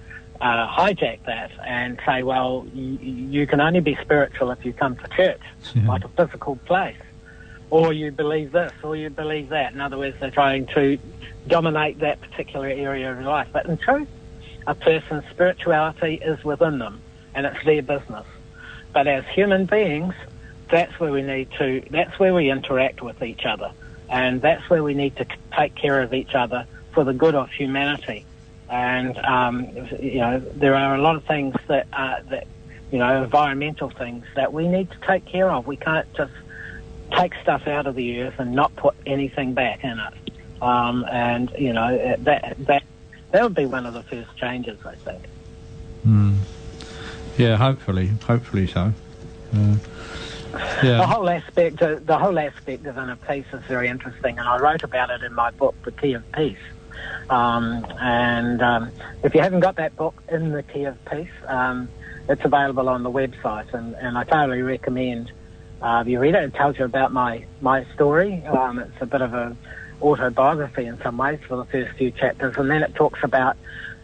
D: hijack that and say, well, you can only be spiritual if you come to church, like a physical place. Or you believe this, or you believe that. In other words, they're trying to dominate that particular area of life. But in truth, a person's spirituality is within them, and it's their business. But as human beings, that's where we interact with each other. And that's where we need to take care of each other for the good of humanity. And, there are a lot of things that environmental things that we need to take care of. We can't just take stuff out of the earth and not put anything back in it. That would be one of the first changes, I think.
B: Yeah, hopefully so.
D: The whole aspect of inner peace is very interesting, and I wrote about it in my book, The Key of Peace. If you haven't got that book, In the Key of Peace, it's available on the website, and I totally recommend you read it. It tells you about my story. It's a bit of an autobiography in some ways for the first few chapters, and then it talks about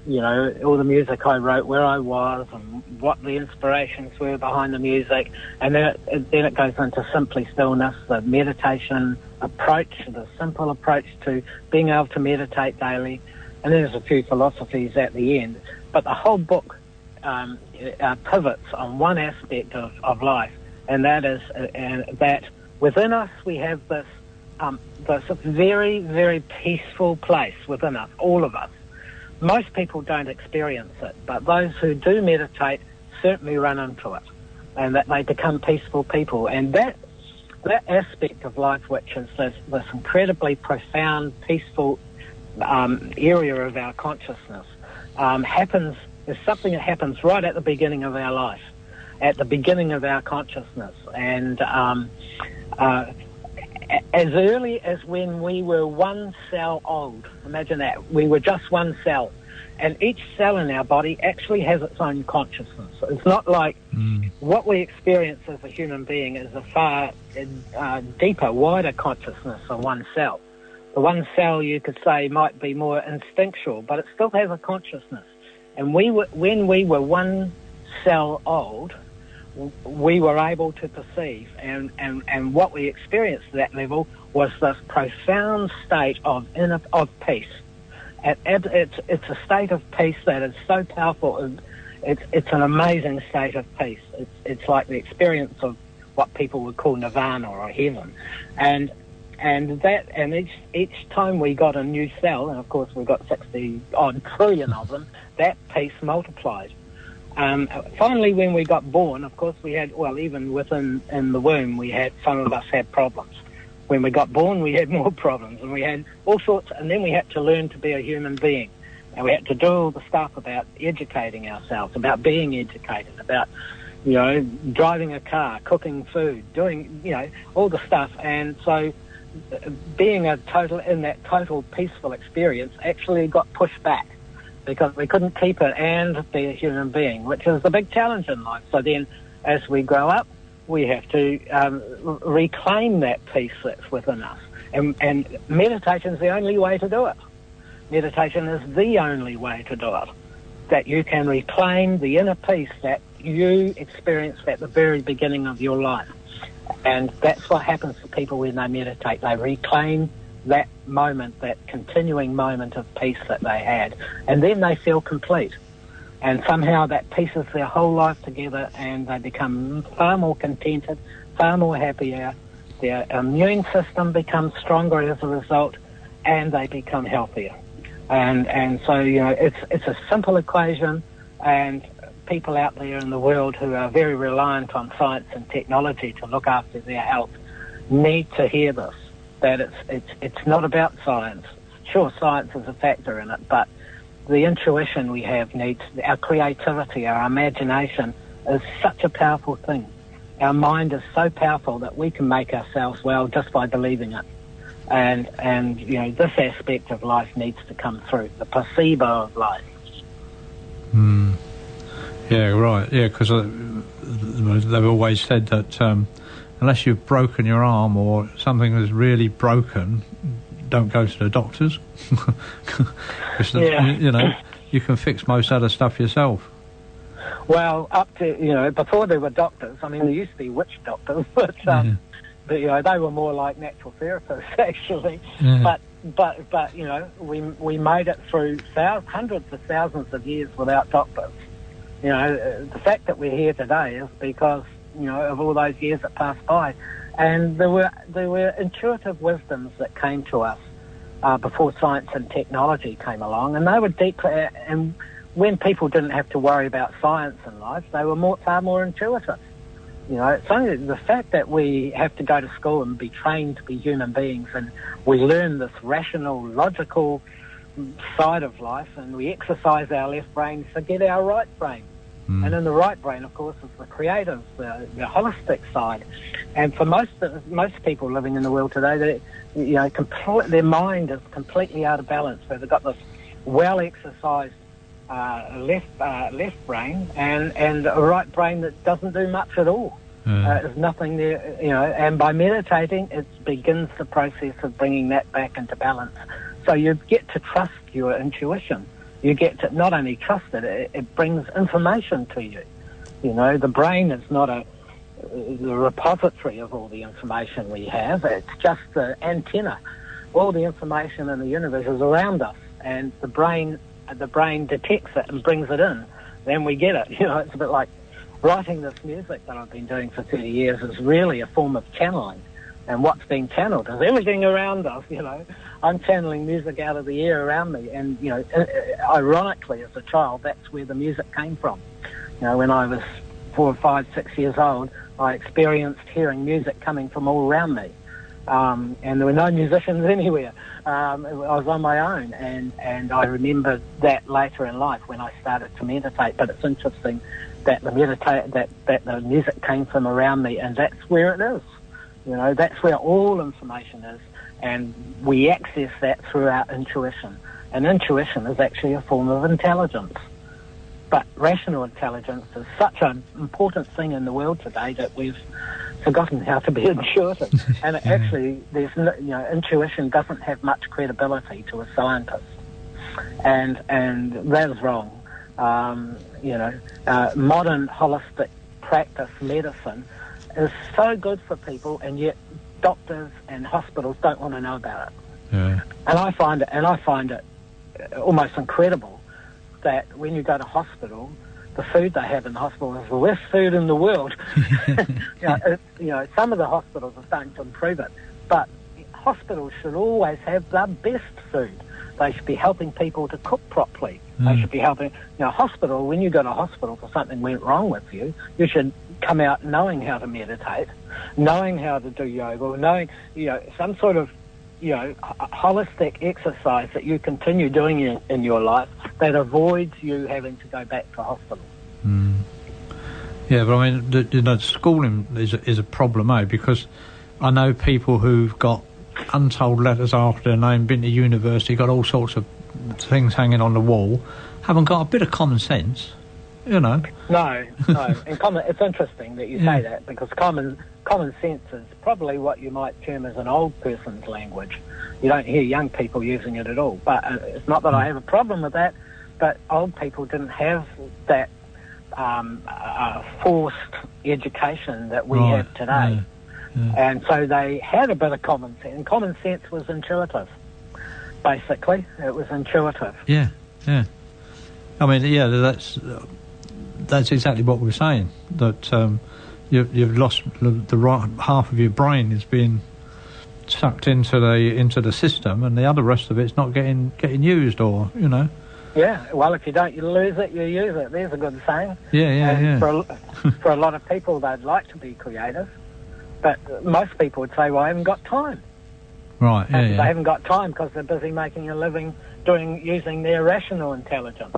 D: all the music I wrote, where I was, and what the inspirations were behind the music. And then it goes into simply stillness, the meditation approach, the simple approach to being able to meditate daily. And then there's a few philosophies at the end. But the whole book pivots on one aspect of life, and that is that within us we have this very, very peaceful place within us, all of us. Most people don't experience it, but those who do meditate certainly run into it, and that they become peaceful people. And that aspect of life, which is this incredibly profound, peaceful area of our consciousness, is something that happens right at the beginning of our life, at the beginning of our consciousness. And as early as when we were one cell old, imagine that, we were just one cell, and each cell in our body actually has its own consciousness. It's not like what we experience as a human being is a far deeper, wider consciousness of one cell. The one cell, you could say, might be more instinctual, but it still has a consciousness. And when we were one cell old, we were able to perceive, and what we experienced at that level was this profound state of peace. It's a state of peace that is so powerful. It's an amazing state of peace. It's like the experience of what people would call nirvana or heaven, and each time we got a new cell, and of course we've got 60 odd trillion of them, that peace multiplied. Finally, when we got born, of course, we had, even in the womb, some of us had problems. When we got born, we had more problems, and we had all sorts, and then we had to learn to be a human being. And we had to do all the stuff about educating ourselves, about being educated, about, driving a car, cooking food, doing, all the stuff. And so being in that total peaceful experience actually got pushed back because we couldn't keep it and be a human being, which is the big challenge in life. So then as we grow up, we have to reclaim that peace that's within us. And meditation is the only way to do it. Meditation is the only way to do it. That you can reclaim the inner peace that you experienced at the very beginning of your life. And that's what happens to people when they meditate. They reclaim that moment, that continuing moment of peace that they had. And then they feel complete. And somehow that pieces their whole life together and they become far more contented, far more happier. Their immune system becomes stronger as a result and they become healthier. And so, it's a simple equation, and people out there in the world who are very reliant on science and technology to look after their health need to hear this, that it's not about science. Sure, science is a factor in it, but the intuition we have needs, our creativity, our imagination is such a powerful thing. Our mind is so powerful that we can make ourselves well just by believing it. And this aspect of life needs to come through, the placebo of life.
B: Yeah, right. Yeah, because they've always said that unless you've broken your arm or something is really broken, don't go to the doctors. You can fix most other stuff yourself.
D: Well, up to, before there were doctors, there used to be witch doctors, but they were more like natural therapists, actually. Yeah. But we made it through hundreds of thousands of years without doctors. The fact that we're here today is because, of all those years that passed by. And there were intuitive wisdoms that came to us before science and technology came along, and they were deep. And when people didn't have to worry about science in life, they were far more intuitive. It's only the fact that we have to go to school and be trained to be human beings, and we learn this rational, logical side of life, and we exercise our left brain, forget our right brain. And in the right brain, of course, is the creative, the holistic side. And for most people living in the world today, their mind is completely out of balance. So they've got this well-exercised left brain and a right brain that doesn't do much at all. There's nothing there, and by meditating, it begins the process of bringing that back into balance. So you get to trust your intuition. You get to not only trust it, it brings information to you. The brain is not the repository of all the information we have. It's just the antenna. All the information in the universe is around us, and the brain detects it and brings it in. Then we get it. It's a bit like writing this music that I've been doing for 30 years is really a form of channeling. And what's being channeled is everything around us, I'm channeling music out of the air around me. And, ironically, as a child, that's where the music came from. When I was 4, 5, 6 years old, I experienced hearing music coming from all around me. And there were no musicians anywhere. I was on my own. And I remember that later in life when I started to meditate. But it's interesting that the music came from around me, and that's where it is. That's where all information is, and we access that through our intuition. And intuition is actually a form of intelligence. But rational intelligence is such an important thing in the world today that we've forgotten how to be intuitive. And actually, intuition doesn't have much credibility to a scientist, and that is wrong. Modern holistic practice medicine is so good for people, and yet doctors and hospitals don't want to know about it. Yeah. And I find it almost incredible that when you go to hospital, the food they have in the hospital is the worst food in the world. Some of the hospitals are starting to improve it, but hospitals should always have the best food. They should be helping people to cook properly. They should be helping. Hospital, when you go to hospital for something went wrong with you, you should come out knowing how to meditate, knowing how to do yoga, knowing, some sort of, holistic exercise that you continue doing in your life that avoids you having to go back to hospital.
B: Yeah, but I mean, the schooling is a problem, because I know people who've got untold letters after their name, been to university, got all sorts of things hanging on the wall, haven't got a bit of common sense, No. And it's interesting that you say that, because common sense is probably what you might term as an old person's language. You don't hear young people using it at all. But it's not that I have a problem with that, but old people didn't have that forced education that we have today. And so they had a bit of common sense, and common sense was intuitive. Basically, it was intuitive. Yeah. I mean, that's exactly what we're saying. That you've lost the right half of your brain is being sucked into the system, and the other rest of it's not getting used, or
D: Yeah, well, if you don't, you lose it, you use it. There's a good saying.
B: Yeah.
D: For a lot of people, they'd like to be creative, but most people would say, well, I haven't got time.
B: Right,
D: They haven't got time because they're busy making a living using their rational intelligence,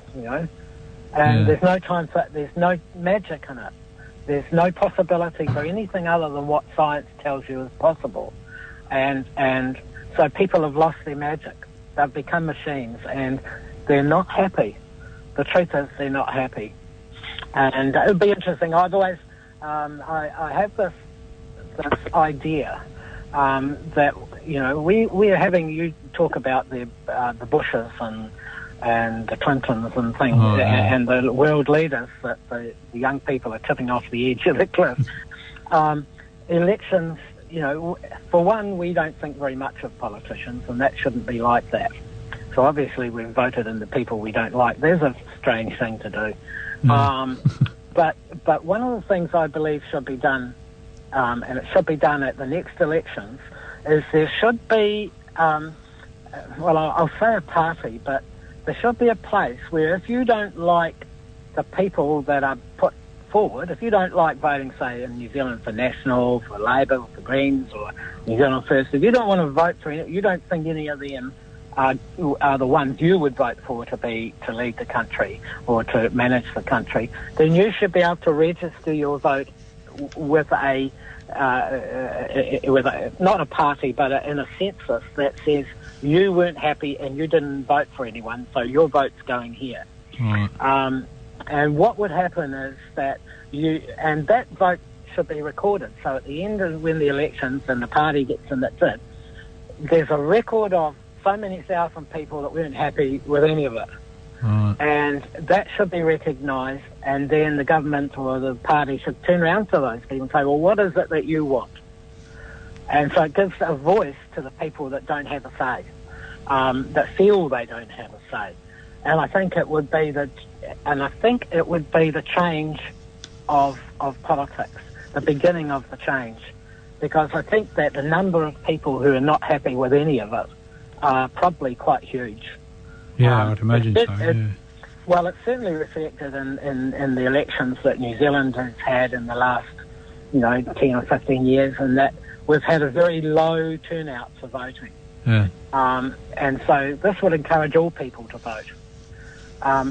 D: And there's no time there's no magic in it. There's no possibility for anything other than what science tells you is possible. And so people have lost their magic. They've become machines, and they're not happy. The truth is, they're not happy. And it would be interesting. I've always, I have this idea that we are having. You talk about the Bushes and the Clintons and things, and the world leaders that the young people are tipping off the edge of the cliff. Elections, for one, we don't think very much of politicians, and that shouldn't be like that. So obviously we've voted in the people we don't like. There's a strange thing to do. But one of the things I believe should be done, and it should be done at the next elections, is there should be, I'll say a party, but there should be a place where if you don't like the people that are put forward, if you don't like voting, say, in New Zealand for National, for Labour, for Greens, or New Zealand First, if you don't want to vote for any, you don't think any of them are the ones you would vote for to lead the country or to manage the country, then you should be able to register your vote with not a party, but in a census that says you weren't happy and you didn't vote for anyone, so your vote's going here. And what would happen is that that vote should be recorded. So at the end of when the elections and the party gets in, that's it. There's a record of so many thousand people that weren't happy with any of it. And that should be recognised, and then the government or the party should turn around to those people and say, well, what is it that you want? And so it gives a voice to the people that don't have a say, that feel they don't have a say. And I think it would be the change of politics, the beginning of the change, because I think that the number of people who are not happy with any of it are probably quite huge.
B: Yeah, I'd imagine so.
D: Well, it's certainly reflected in the elections that New Zealand has had in the last, 10 or 15 years, and that we've had a very low turnout for voting.
B: Yeah.
D: And so this would encourage all people to vote.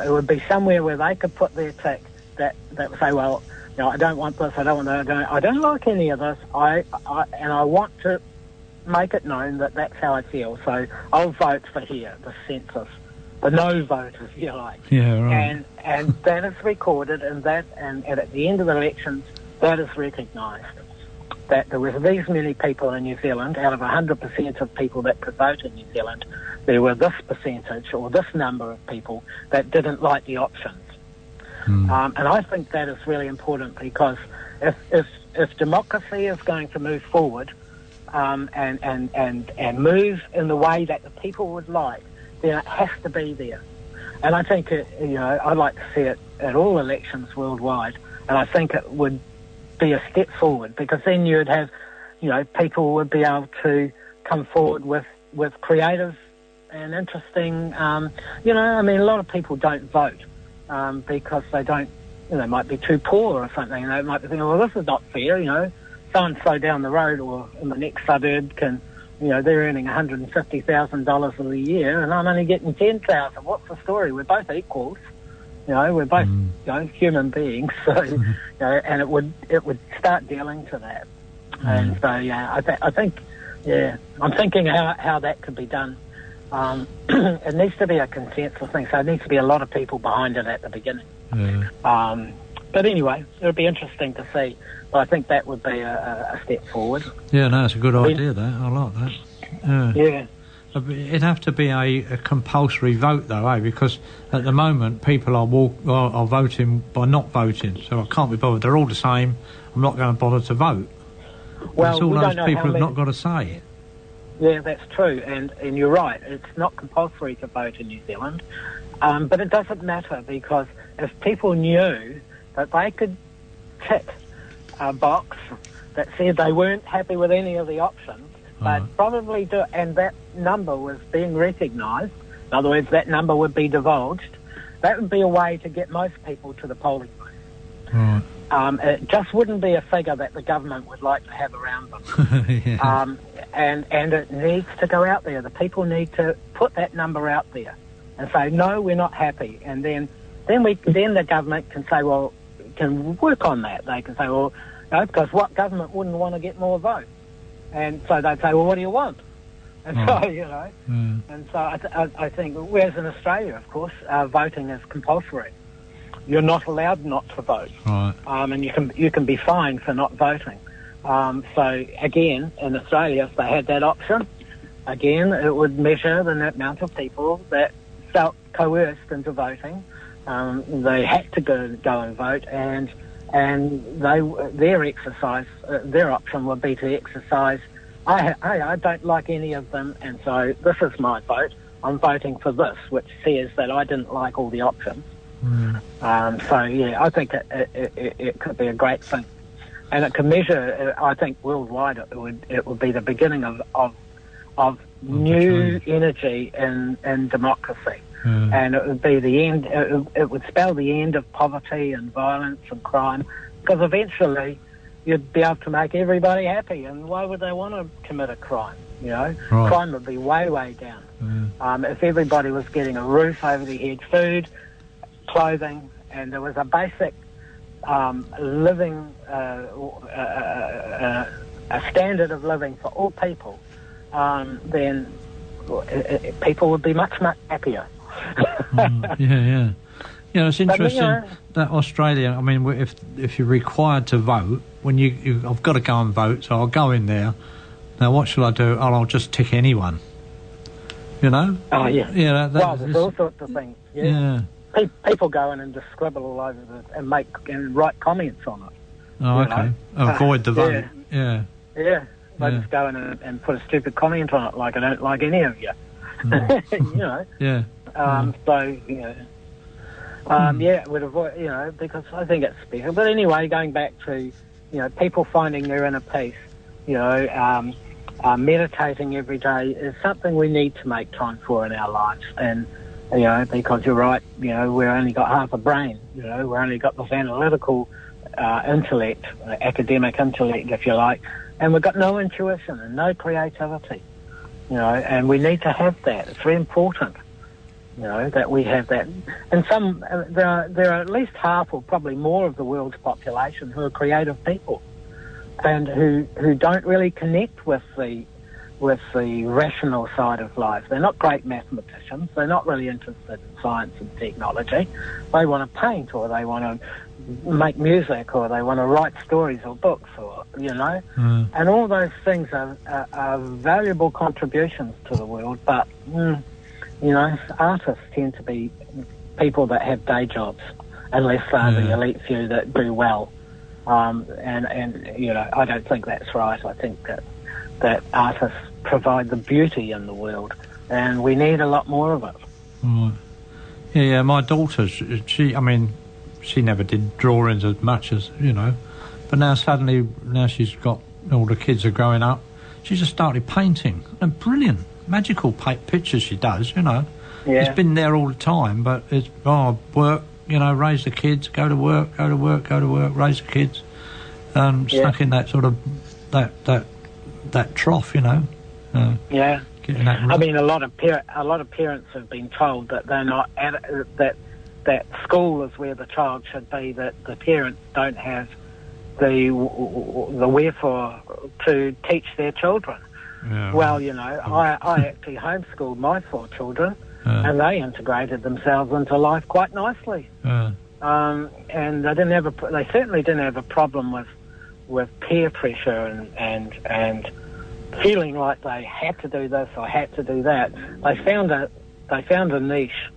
D: It would be somewhere where they could put their tick that would say, well, I don't want this, I don't want that, I don't like any of this, and I want to make it known that that's how I feel. So I'll vote for here, the census, the no vote, if you like.
B: Yeah, right.
D: And that is recorded, and at the end of the elections, that is recognised. That there was these many people in New Zealand, out of 100% of people that could vote in New Zealand, there were this percentage or this number of people that didn't like the options. And I think that is really important, because if democracy is going to move forward and move in the way that the people would like, then it has to be there. And I think I'd like to see it at all elections worldwide, and I think it would be a step forward, because then you'd have, people would be able to come forward with creative and interesting, a lot of people don't vote because they don't, they might be too poor or something, and they might be thinking, well, this is not fair, so-and-so down the road or in the next suburb can, they're earning $150,000 a year and I'm only getting $10,000. What's the story? We're both equals, You know, we're both human beings, so and it would start dealing to that. And so I think I'm thinking how that could be done. It needs to be a consensus thing, so it needs to be a lot of people behind it at the beginning. But anyway, it'll be interesting to see. But I think that would be a step forward.
B: Yeah, no, it's a good idea. That I like that.
D: Yeah.
B: It'd have to be a compulsory vote, though, Because at the moment people are voting by not voting, so I can't be bothered. They're all the same. I'm not going to bother to vote.
D: Well,
B: it's all those people who've not got a say.
D: Yeah, that's true, and you're right. It's not compulsory to vote in New Zealand, but it doesn't matter, because if people knew that they could tick a box that said they weren't happy with any of the options, they'd probably do it, and that number was being recognised. In other words, that number would be divulged. That would be a way to get most people to the polling booth. It just wouldn't be a figure that the government would like to have around them. And it needs to go out there. The people need to put that number out there and say, no, we're not happy. And then the government can say, well, can work on that. They can say, well, no, because what government wouldn't want to get more votes? And so they'd say, well, what do you want? And so, and so I think, whereas in Australia, of course, voting is compulsory. You're not allowed not to vote, and you can be fined for not voting. So again, in Australia, if they had that option, again, it would measure the amount of people that felt coerced into voting. They had to go and vote, and their option would be to exercise. I don't like any of them, and so this is my vote. I'm voting for this, which says that I didn't like all the options. I think it could be a great thing, and it can measure. I think worldwide it would be the beginning of new energy in democracy, and it would be the end. It would spell the end of poverty and violence and crime, because eventually you'd be able to make everybody happy, and why would they want to commit a crime? You know, crime would be way down. If everybody was getting a roof over their head, food, clothing, and there was a basic living, a standard of living for all people, then people would be much happier.
B: Yeah, it's interesting that Australia. I mean, if you're required to vote, when I've got to go and vote, so I'll go in there. Now, what shall I do? Oh, I'll just tick anyone. You know?
D: Oh yeah.
B: Yeah.
D: There's all sorts of things. Yeah. People go in and just scribble all over it and write comments on it.
B: Oh, okay. Avoid the vote. Yeah.
D: They just go in and put a stupid comment on it, like I don't like any of you. You know.
B: Yeah.
D: So it would avoid, because I think it's better. But anyway, going back to, people finding their inner peace, meditating every day is something we need to make time for in our lives. And, because you're right, we've only got half a brain, we've only got this analytical intellect, academic intellect, if you like, and we've got no intuition and no creativity, and we need to have that. It's very important. That we have that. And there are at least half or probably more of the world's population who are creative people and who don't really connect with the rational side of life. They're not great mathematicians. They're not really interested in science and technology. They want to paint, or they want to make music, or they want to write stories or books, or, and all those things are valuable contributions to the world, but artists tend to be people that have day jobs, unless they're the elite few that do well. And I don't think that's right. I think that artists provide the beauty in the world, and we need a lot more of it.
B: Right. Yeah, my daughter, she never did drawings as much as, but now she's got, all the kids are growing up, she just started painting, and brilliant. Magical pictures she does,
D: Yeah.
B: It's been there all the time, but it's work, raise the kids, go to work, raise the kids, stuck in that sort of that trough, Getting that
D: I mean, a lot of parents have been told that they're not that that school is where the child should be, that the parents don't have the wherefore to teach their children.
B: Yeah,
D: well, I actually homeschooled my 4 children, and they integrated themselves into life quite nicely. And they certainly didn't have a problem with peer pressure and feeling like they had to do this or had to do that. They found a niche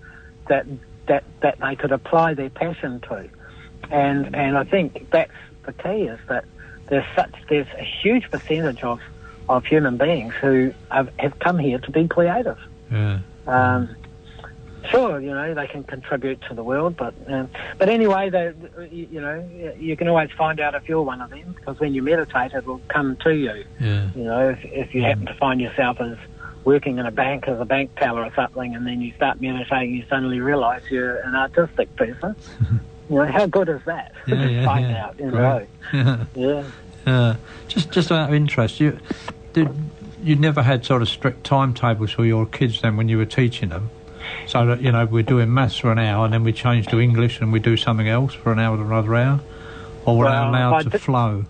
D: that they could apply their passion to, and I think that's the key, is that there's a huge percentage of human beings who have come here to be creative. Sure, they can contribute to the world, but anyway, you can always find out if you're one of them, because when you meditate, it will come to you. If you happen to find yourself as working in a bank as a bank teller or something, and then you start meditating, you suddenly realise you're an artistic person. How good is that? Find out,
B: Just out of interest, you never had sort of strict timetables for your kids then when you were teaching them? So that, we're doing maths for an hour and then we change to English and we do something else for an hour or another hour? Or were they allowed to flow?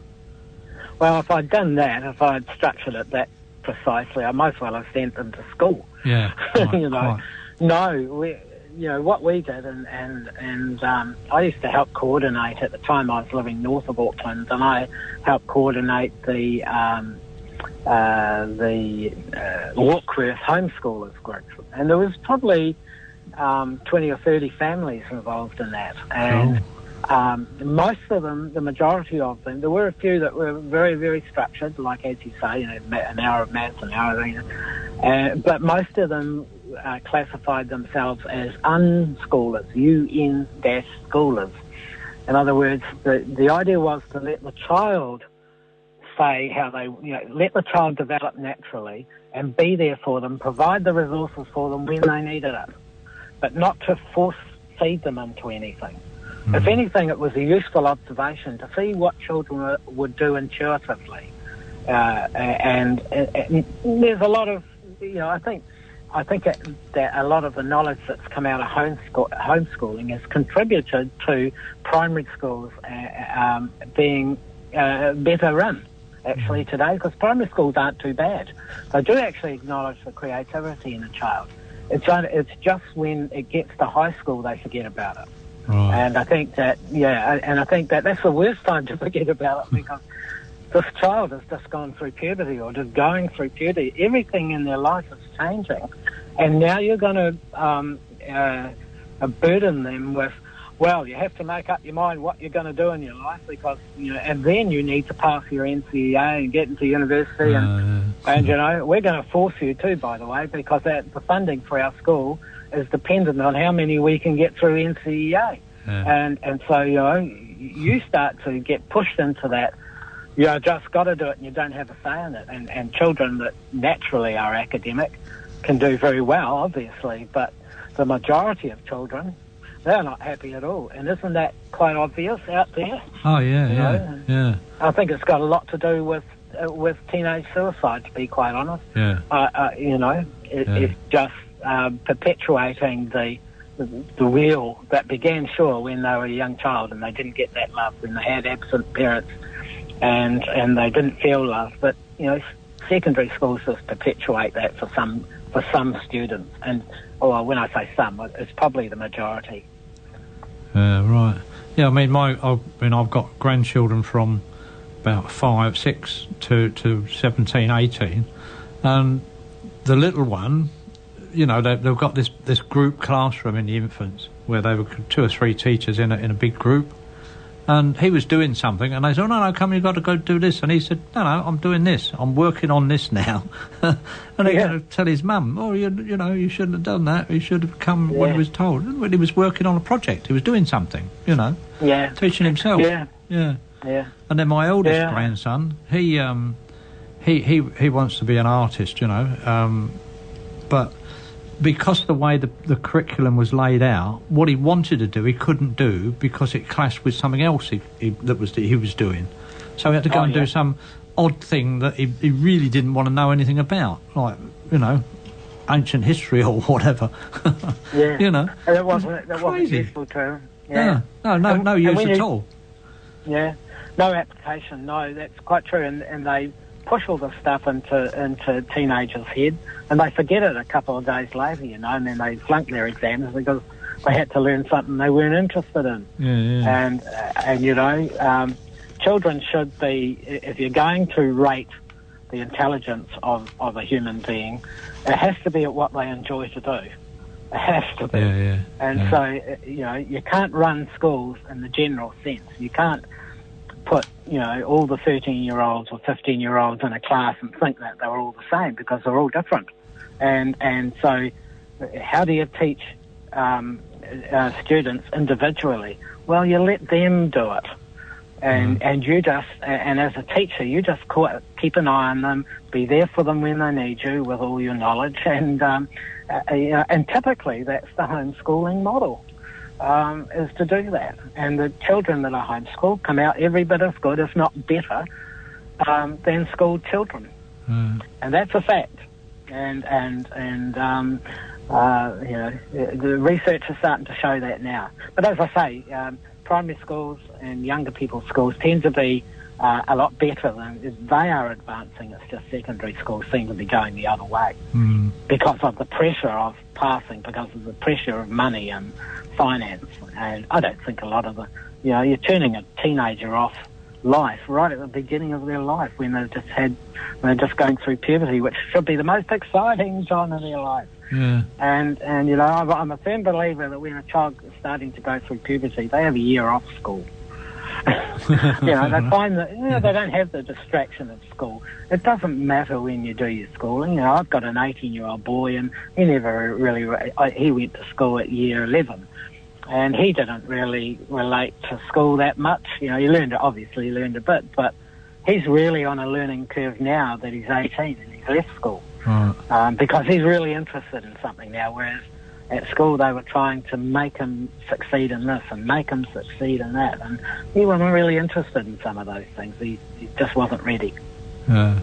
B: Well,
D: if I'd done that, if I'd structured it that precisely, I might as well have sent them to school.
B: Yeah. Right,
D: No, what we did, and I used to help coordinate. At the time I was living north of Auckland, and I helped coordinate the Warkworth homeschoolers group, and there was probably 20 or 30 families involved in that, and most of them, the majority of them, there were a few that were very, very structured, like as you say, an hour of maths, an hour of but most of them classified themselves as unschoolers, UN-schoolers. In other words, the idea was to let the child say how they, let the child develop naturally and be there for them, provide the resources for them when they needed it, but not to force feed them into anything. If anything, it was a useful observation to see what children would do intuitively. And there's a lot of, I think that a lot of the knowledge that's come out of homeschooling has contributed to primary schools being better run, actually, today, because primary schools aren't too bad. They do actually acknowledge the creativity in a child. It's just when it gets to high school they forget about it.
B: Right.
D: And I think that, that's the worst time to forget about it, because this child has just gone through puberty or just going through puberty. Everything in their life is changing. And now you're going to burden them with, well, you have to make up your mind what you're going to do in your life, because, and then you need to pass your NCEA and get into university. And we're going to force you to, by the way, because the funding for our school is dependent on how many we can get through NCEA. And so, you start to get pushed into that. You just got to do it, and you don't have a say in it. And children that naturally are academic can do very well, obviously, but the majority of children, they're not happy at all. And isn't that quite obvious out there?
B: Oh, yeah.
D: I think it's got a lot to do with teenage suicide, to be quite honest. It's just perpetuating the wheel that began, sure, when they were a young child and they didn't get that love, when they had absent parents and they didn't feel love. But, secondary schools just perpetuate that for some students. And, when I say some, it's probably the majority.
B: Right. Yeah, I've got grandchildren from about 5, 6 to 17, 18. And the little one, they've got this group classroom in the infants where they were 2 or 3 teachers in a big group. And he was doing something, and they said, no, come, you've got to go do this. And he said, no, I'm doing this. I'm working on this now. And he got to tell his mum, you shouldn't have done that. He should have come when he was told. When he was working on a project, he was doing something, teaching himself. Yeah. And then my oldest grandson, he wants to be an artist, but because the way the curriculum was laid out, what he wanted to do, he couldn't do because it clashed with something else he was doing. So he had to go and do some odd thing that he really didn't want to know anything about, like, ancient history or whatever.
D: Yeah.
B: You know,
D: And that wasn't
B: crazy.
D: useful to him. Yeah.
B: No use at all.
D: Yeah. No application. No, that's quite true. And they push all this stuff into teenagers' head, and they forget it a couple of days later, you know, and then they flunk their exams because they had to learn something they weren't interested in.
B: Yeah.
D: And you know, children should be, if you're going to rate the intelligence of a human being, it has to be at what they enjoy to do. It has to be.
B: Yeah.
D: So, you know, you can't run schools in the general sense. You can't put, you know, all the 13-year-olds or 15-year-olds in a class and think that they're all the same, because they're all different. And so how do you teach students individually? Well, you let them do it. And you just, and as a teacher, you just keep an eye on them, be there for them when they need you with all your knowledge, and typically that's the homeschooling model, is to do that. And the children that are homeschooled come out every bit as good, if not better, than schooled children, and that's a fact. And you know, the research is starting to show that now. But as I say, primary schools and younger people's schools tend to be a lot better than they are advancing. It's just secondary schools seem to be going the other way because of the pressure of passing, because of the pressure of money and finance. And I don't think a lot of you know, you're turning a teenager off life right at the beginning of their life when they're just going through puberty, which should be the most exciting time of their life.
B: Yeah.
D: And you know, I'm a firm believer that when a child is starting to go through puberty, they have a year off school. You know, they find that, you know, they don't have the distraction of school. It doesn't matter when you do your schooling. You know, I've got an 18-year-old boy, and he never really, he went to school at year 11. And he didn't really relate to school that much. You know, he learned a bit, but he's really on a learning curve now that he's 18 and he's left school. Because he's really interested in something now, whereas at school they were trying to make him succeed in this and make him succeed in that, and he wasn't really interested in some of those things. He just wasn't ready.
B: Yeah,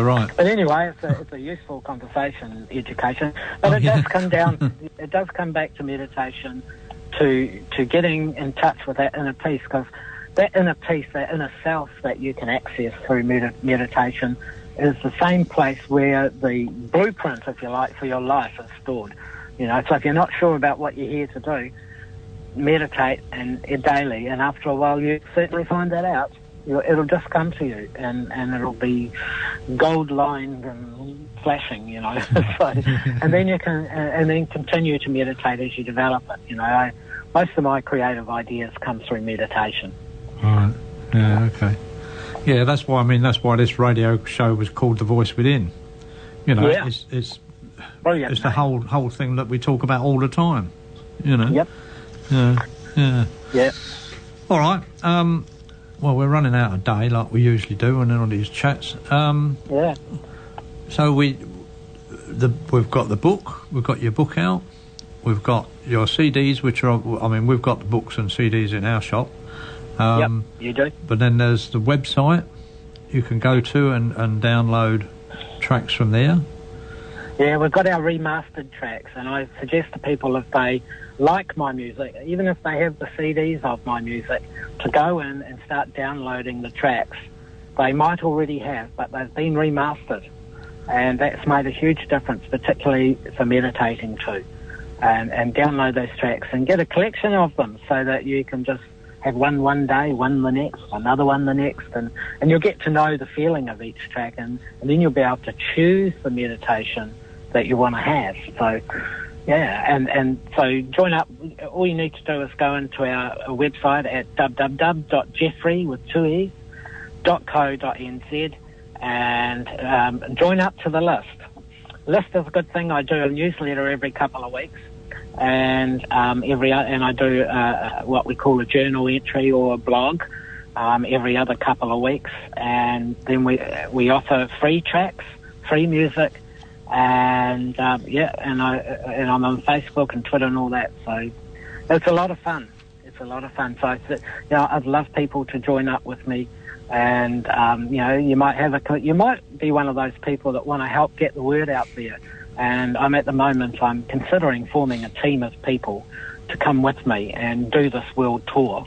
B: right.
D: But anyway, it's a useful conversation, education. But it does come back to meditation, to getting in touch with that inner peace, because that inner peace, that inner self that you can access through meditation is the same place where the blueprint, if you like, for your life is stored. You know, so if you're not sure about what you're here to do, meditate daily, and after a while you certainly find that out. It'll just come to you, and it'll be gold-lined and flashing, you know. So, and then you can and then continue to meditate as you develop it. You know, most of my creative ideas come through meditation.
B: Right. Yeah. Okay. Yeah, that's why this radio show was called The Voice Within. You know, it's brilliant. It's the whole thing that we talk about all the time. You know.
D: Yep.
B: Yeah. All right. Well, we're running out of day like we usually do, and then all these chats. So we've got the book. We've got your book out. We've got your CDs, which are. I mean, we've got the books and CDs in our shop.
D: Yep, you do.
B: But then there's the website you can go to and download tracks from there.
D: Yeah, we've got our remastered tracks, and I suggest to people, if they like my music, even if they have the CDs of my music, to go in and start downloading the tracks. They might already have, but they've been remastered, and that's made a huge difference, particularly for meditating too. And download those tracks and get a collection of them, so that you can just have one day, one the next, another one the next, and you'll get to know the feeling of each track, and then you'll be able to choose the meditation that you want to have. So, yeah, and so join up. All you need to do is go into our website at www.jeffree with 2 E's .co.nz and join up to the list. List is a good thing. I do a newsletter every couple of weeks, and I do what we call a journal entry or a blog every other couple of weeks, and then we offer free tracks, free music, and and I'm on Facebook and Twitter and all that. So it's a lot of fun. So I'd love people to join up with me And you might be one of those people that want to help get the word out there. And I'm considering forming a team of people to come with me and do this world tour,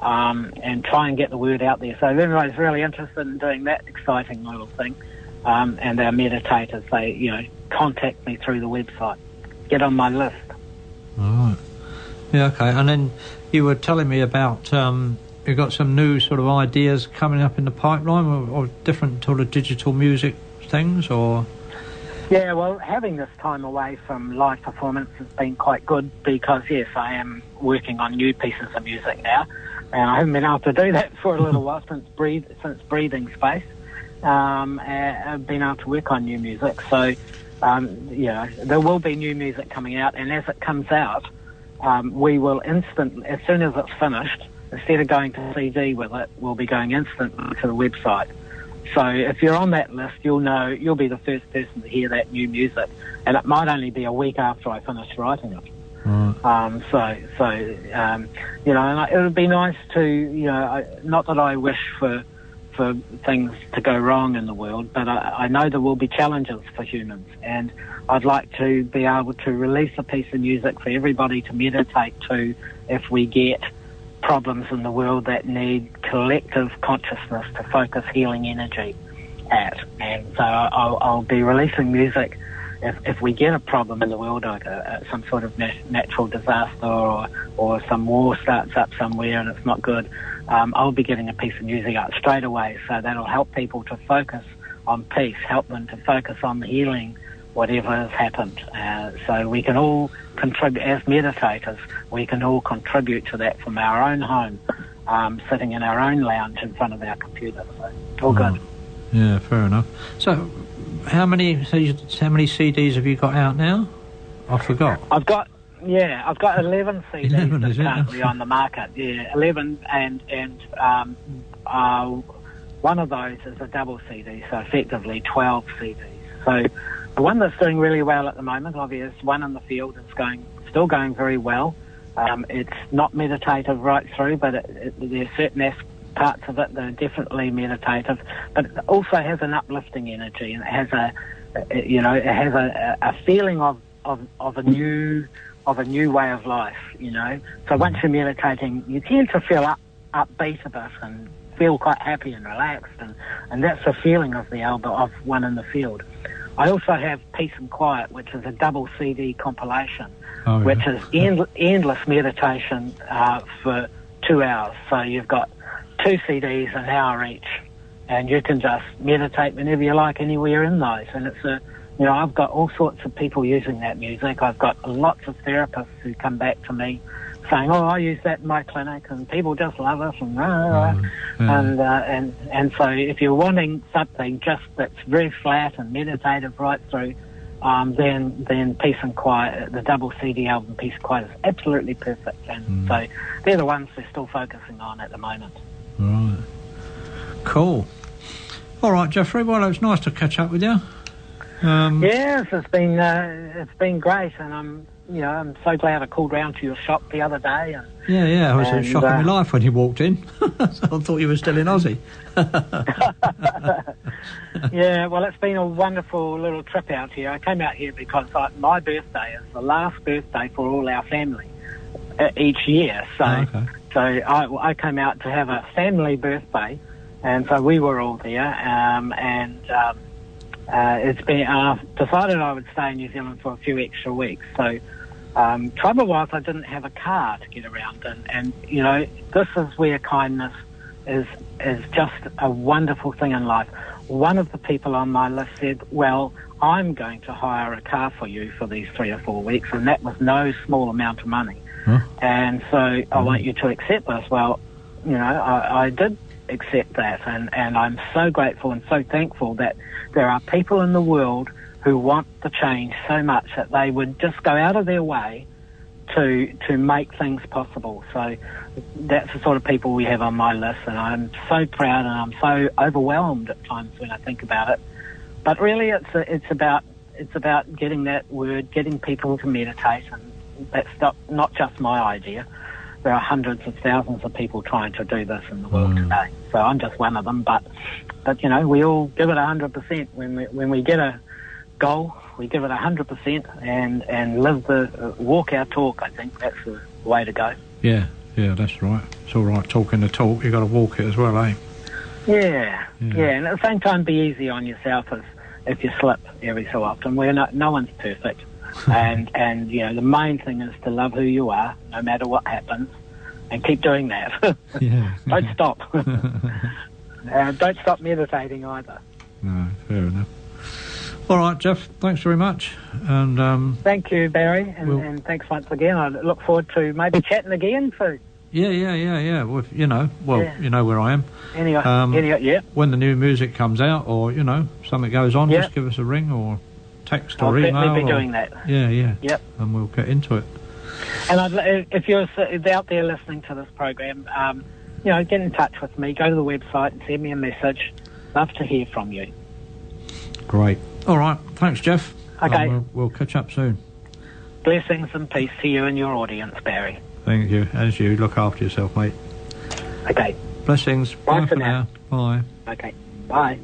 D: and try and get the word out there. So if anybody's really interested in doing that exciting little thing, and our meditators, they contact me through the website. Get on my list.
B: All right. Yeah, okay. And then you were telling me about you've got some new sort of ideas coming up in the pipeline, or different sort of digital music things, or...
D: Yeah, well, having this time away from live performance has been quite good because, yes, I am working on new pieces of music now, and I haven't been able to do that for a little while since Breathing Space. I've been able to work on new music, so there will be new music coming out, and as it comes out, we will instantly, as soon as it's finished, instead of going to CD with it, we'll be going instantly to the website. So if you're on that list, you'll be the first person to hear that new music, and it might only be a week after I finish writing it.
B: Right.
D: And it would be nice to, not that I wish for things to go wrong in the world, but I know there will be challenges for humans, and I'd like to be able to release a piece of music for everybody to meditate to if we get problems in the world that need collective consciousness to focus healing energy at. And so I'll be releasing music if we get a problem in the world, like some sort of natural disaster or some war starts up somewhere and it's not good. I'll be getting a piece of music out straight away, so that'll help people to focus on peace, help them to focus on healing whatever has happened. So we can all contribute, as meditators, we can all contribute to that from our own home, sitting in our own lounge in front of our computer. So it's all good.
B: Yeah, fair enough. So how many CDs have you got out now? I forgot.
D: I've got 11 CDs
B: 11,
D: currently on the market. Yeah, 11, and one of those is a double CD, so effectively 12 CDs. So the one that's doing really well at the moment, obviously, One in the Field, is still going very well. It's not meditative right through, but there's certain parts of it that are definitely meditative, but it also has an uplifting energy, and it has a feeling of a new way of life. So once you're meditating, you tend to feel upbeat a bit and feel quite happy and relaxed, and that's the feeling of the album of One in the Field. I also have Peace and Quiet, which is a double CD compilation, which is endless meditation for 2 hours. So you've got 2 CDs, an hour each, and you can just meditate whenever you like, anywhere in those. And it's I've got all sorts of people using that music. I've got lots of therapists who come back to me saying, I use that in my clinic, and people just love it, and so if you're wanting something just that's very flat and meditative right through, then Peace and Quiet, the double CD album Peace and Quiet, is absolutely perfect, and so they're the ones we're still focusing on at the moment.
B: Right. Cool. All right, Jeffrey, well, it was nice to catch up with you.
D: Yes, it's been great, and I'm so glad I called round to your shop the other day. And,
B: yeah, it was a shock of my life when you walked in. So I thought you were still in Aussie.
D: Yeah, well, it's been a wonderful little trip out here. I came out here because my birthday is the last birthday for all our family each year. So, so I came out to have a family birthday, and so we were all there. It's been decided I would stay in New Zealand for a few extra weeks. So trouble was I didn't have a car to get around, and this is where kindness is just a wonderful thing in life. One of the people on my list said, well, I'm going to hire a car for you for these 3 or 4 weeks, and that was no small amount of money. And so I want you to accept this. Well, I did accept that, and I'm so grateful and so thankful that there are people in the world who want the change so much that they would just go out of their way to make things possible. So that's the sort of people we have on my list, and I'm so proud and I'm so overwhelmed at times when I think about it. But really, it's about getting that word, getting people to meditate, and that's not just my idea. there are hundreds of thousands of people trying to do this in the world today. So I'm just one of them. But you know, we all give it 100% when we get a goal. We give it 100% and walk our talk. I think that's the way to go.
B: Yeah, that's right. It's all right talking the talk. You got to walk it as well, eh?
D: Yeah. And at the same time, be easy on yourself if you slip every so often. No one's perfect. and you know, the main thing is to love who you are, no matter what happens, and keep doing that. Don't stop. Don't stop meditating either.
B: No, fair enough. All right, Jeff, thanks very much. And
D: thank you, Barry, and thanks once again. I look forward to maybe chatting again soon.
B: Yeah. Well, you know where I am.
D: Anyway,
B: When the new music comes out, or you know, something goes on, just give us a ring or text or email.
D: I'll definitely be doing that.
B: Yeah.
D: Yep.
B: And we'll get into it.
D: And if you're out there listening to this program, you know, get in touch with me. Go to the website and send me a message. Love to hear from you.
B: Great. All right. Thanks, Jeff.
D: Okay.
B: We'll catch up soon.
D: Blessings and peace to you and your audience, Barry.
B: Thank you. As you, look after yourself, mate.
D: Okay.
B: Blessings.
D: Bye for now.
B: Bye.
D: Okay. Bye.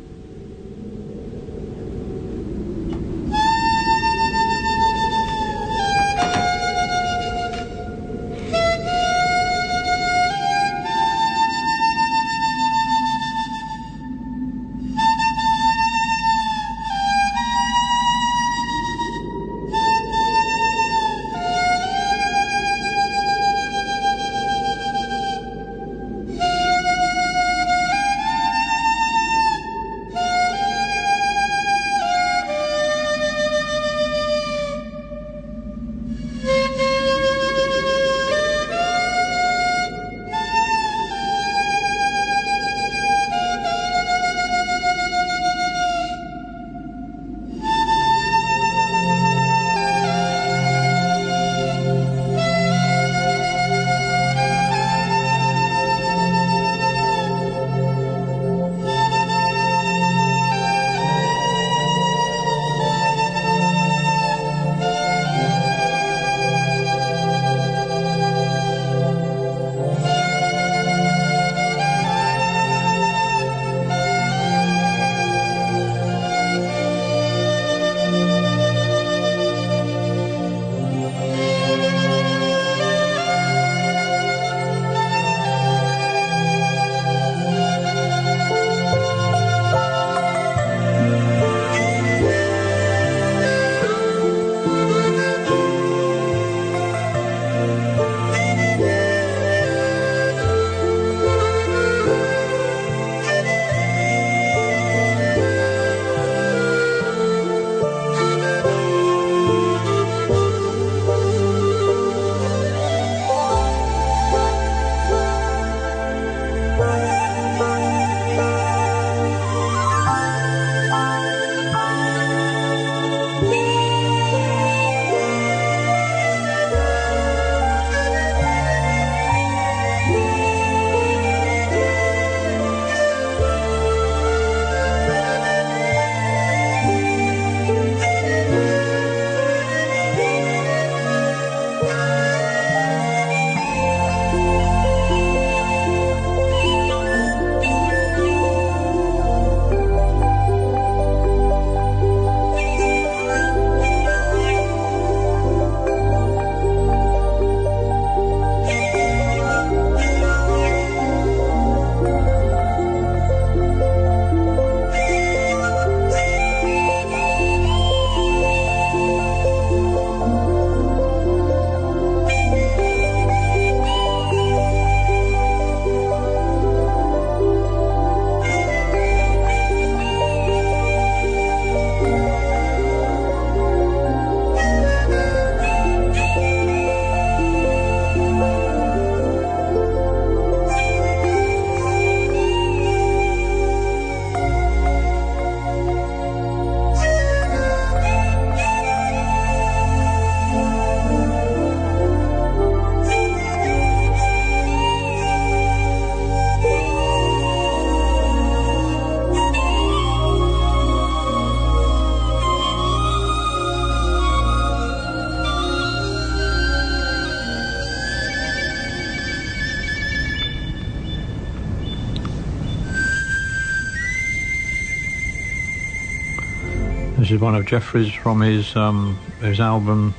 B: This is one of Jeffree's from his album,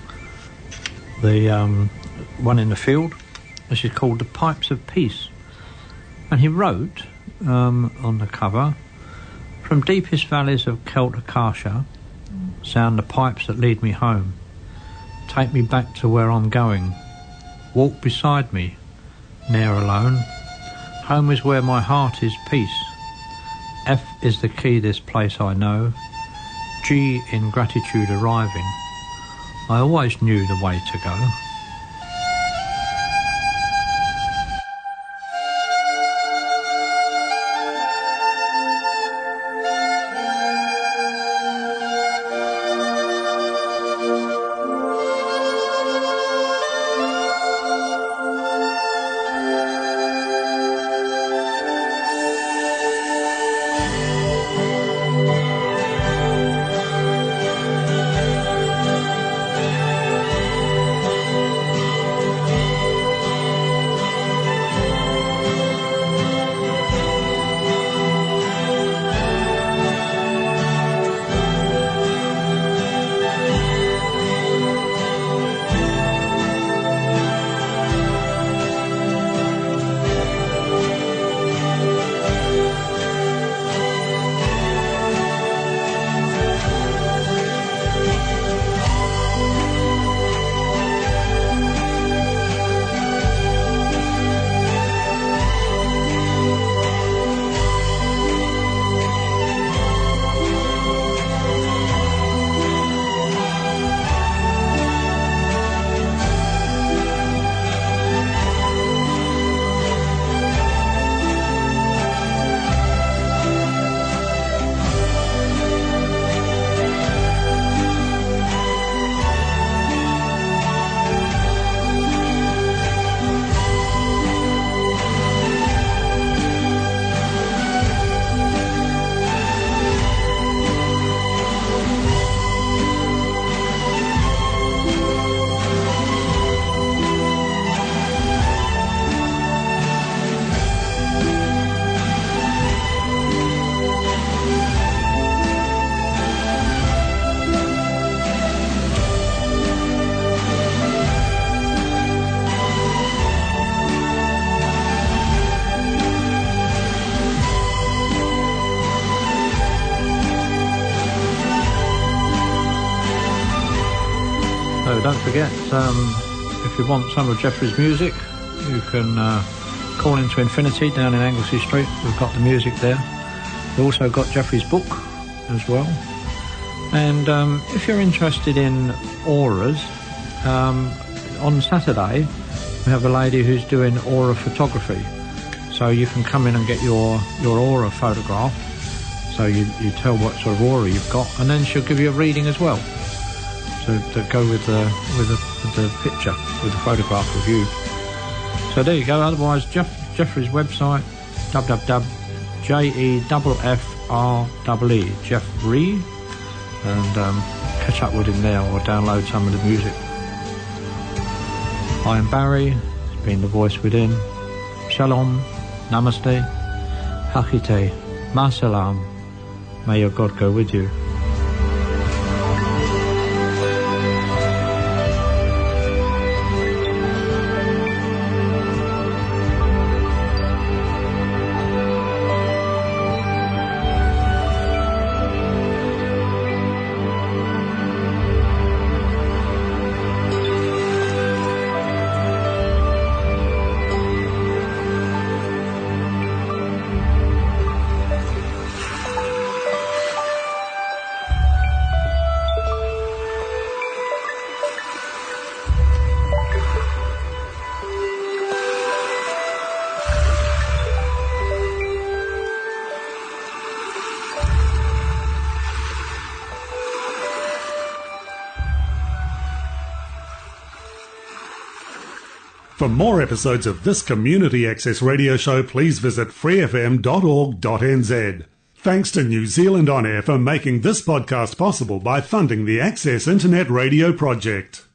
B: the one in the field. This is called The Pipes of Peace. And he wrote on the cover, "From deepest valleys of Celt Acacia sound the pipes that lead me home. Take me back to where I'm going. Walk beside me, ne'er alone. Home is where my heart is peace. F is the key this place I know. G in gratitude arriving. I always knew the way to go." Don't forget, if you want some of Jeffree's music, you can call into Infinity down in Anglesey Street. We've got the music there. We've also got Jeffree's book as well. And if you're interested in auras, on Saturday we have a lady who's doing aura photography. So you can come in and get your aura photographed. So you tell what sort of aura you've got, and then she'll give you a reading as well. To go with the picture, with the photograph of you. So there you go. Otherwise, Jeffree's website, www.jeffree, Jeffree, and catch up with him there or download some of the music. I am Barry. It's been the voice within. Shalom, Namaste, Hakite, Masalam. May your God go with you.
A: For more episodes of this community access radio show, please visit freefm.org.nz. Thanks to New Zealand On Air for making this podcast possible by funding the Access Internet Radio project.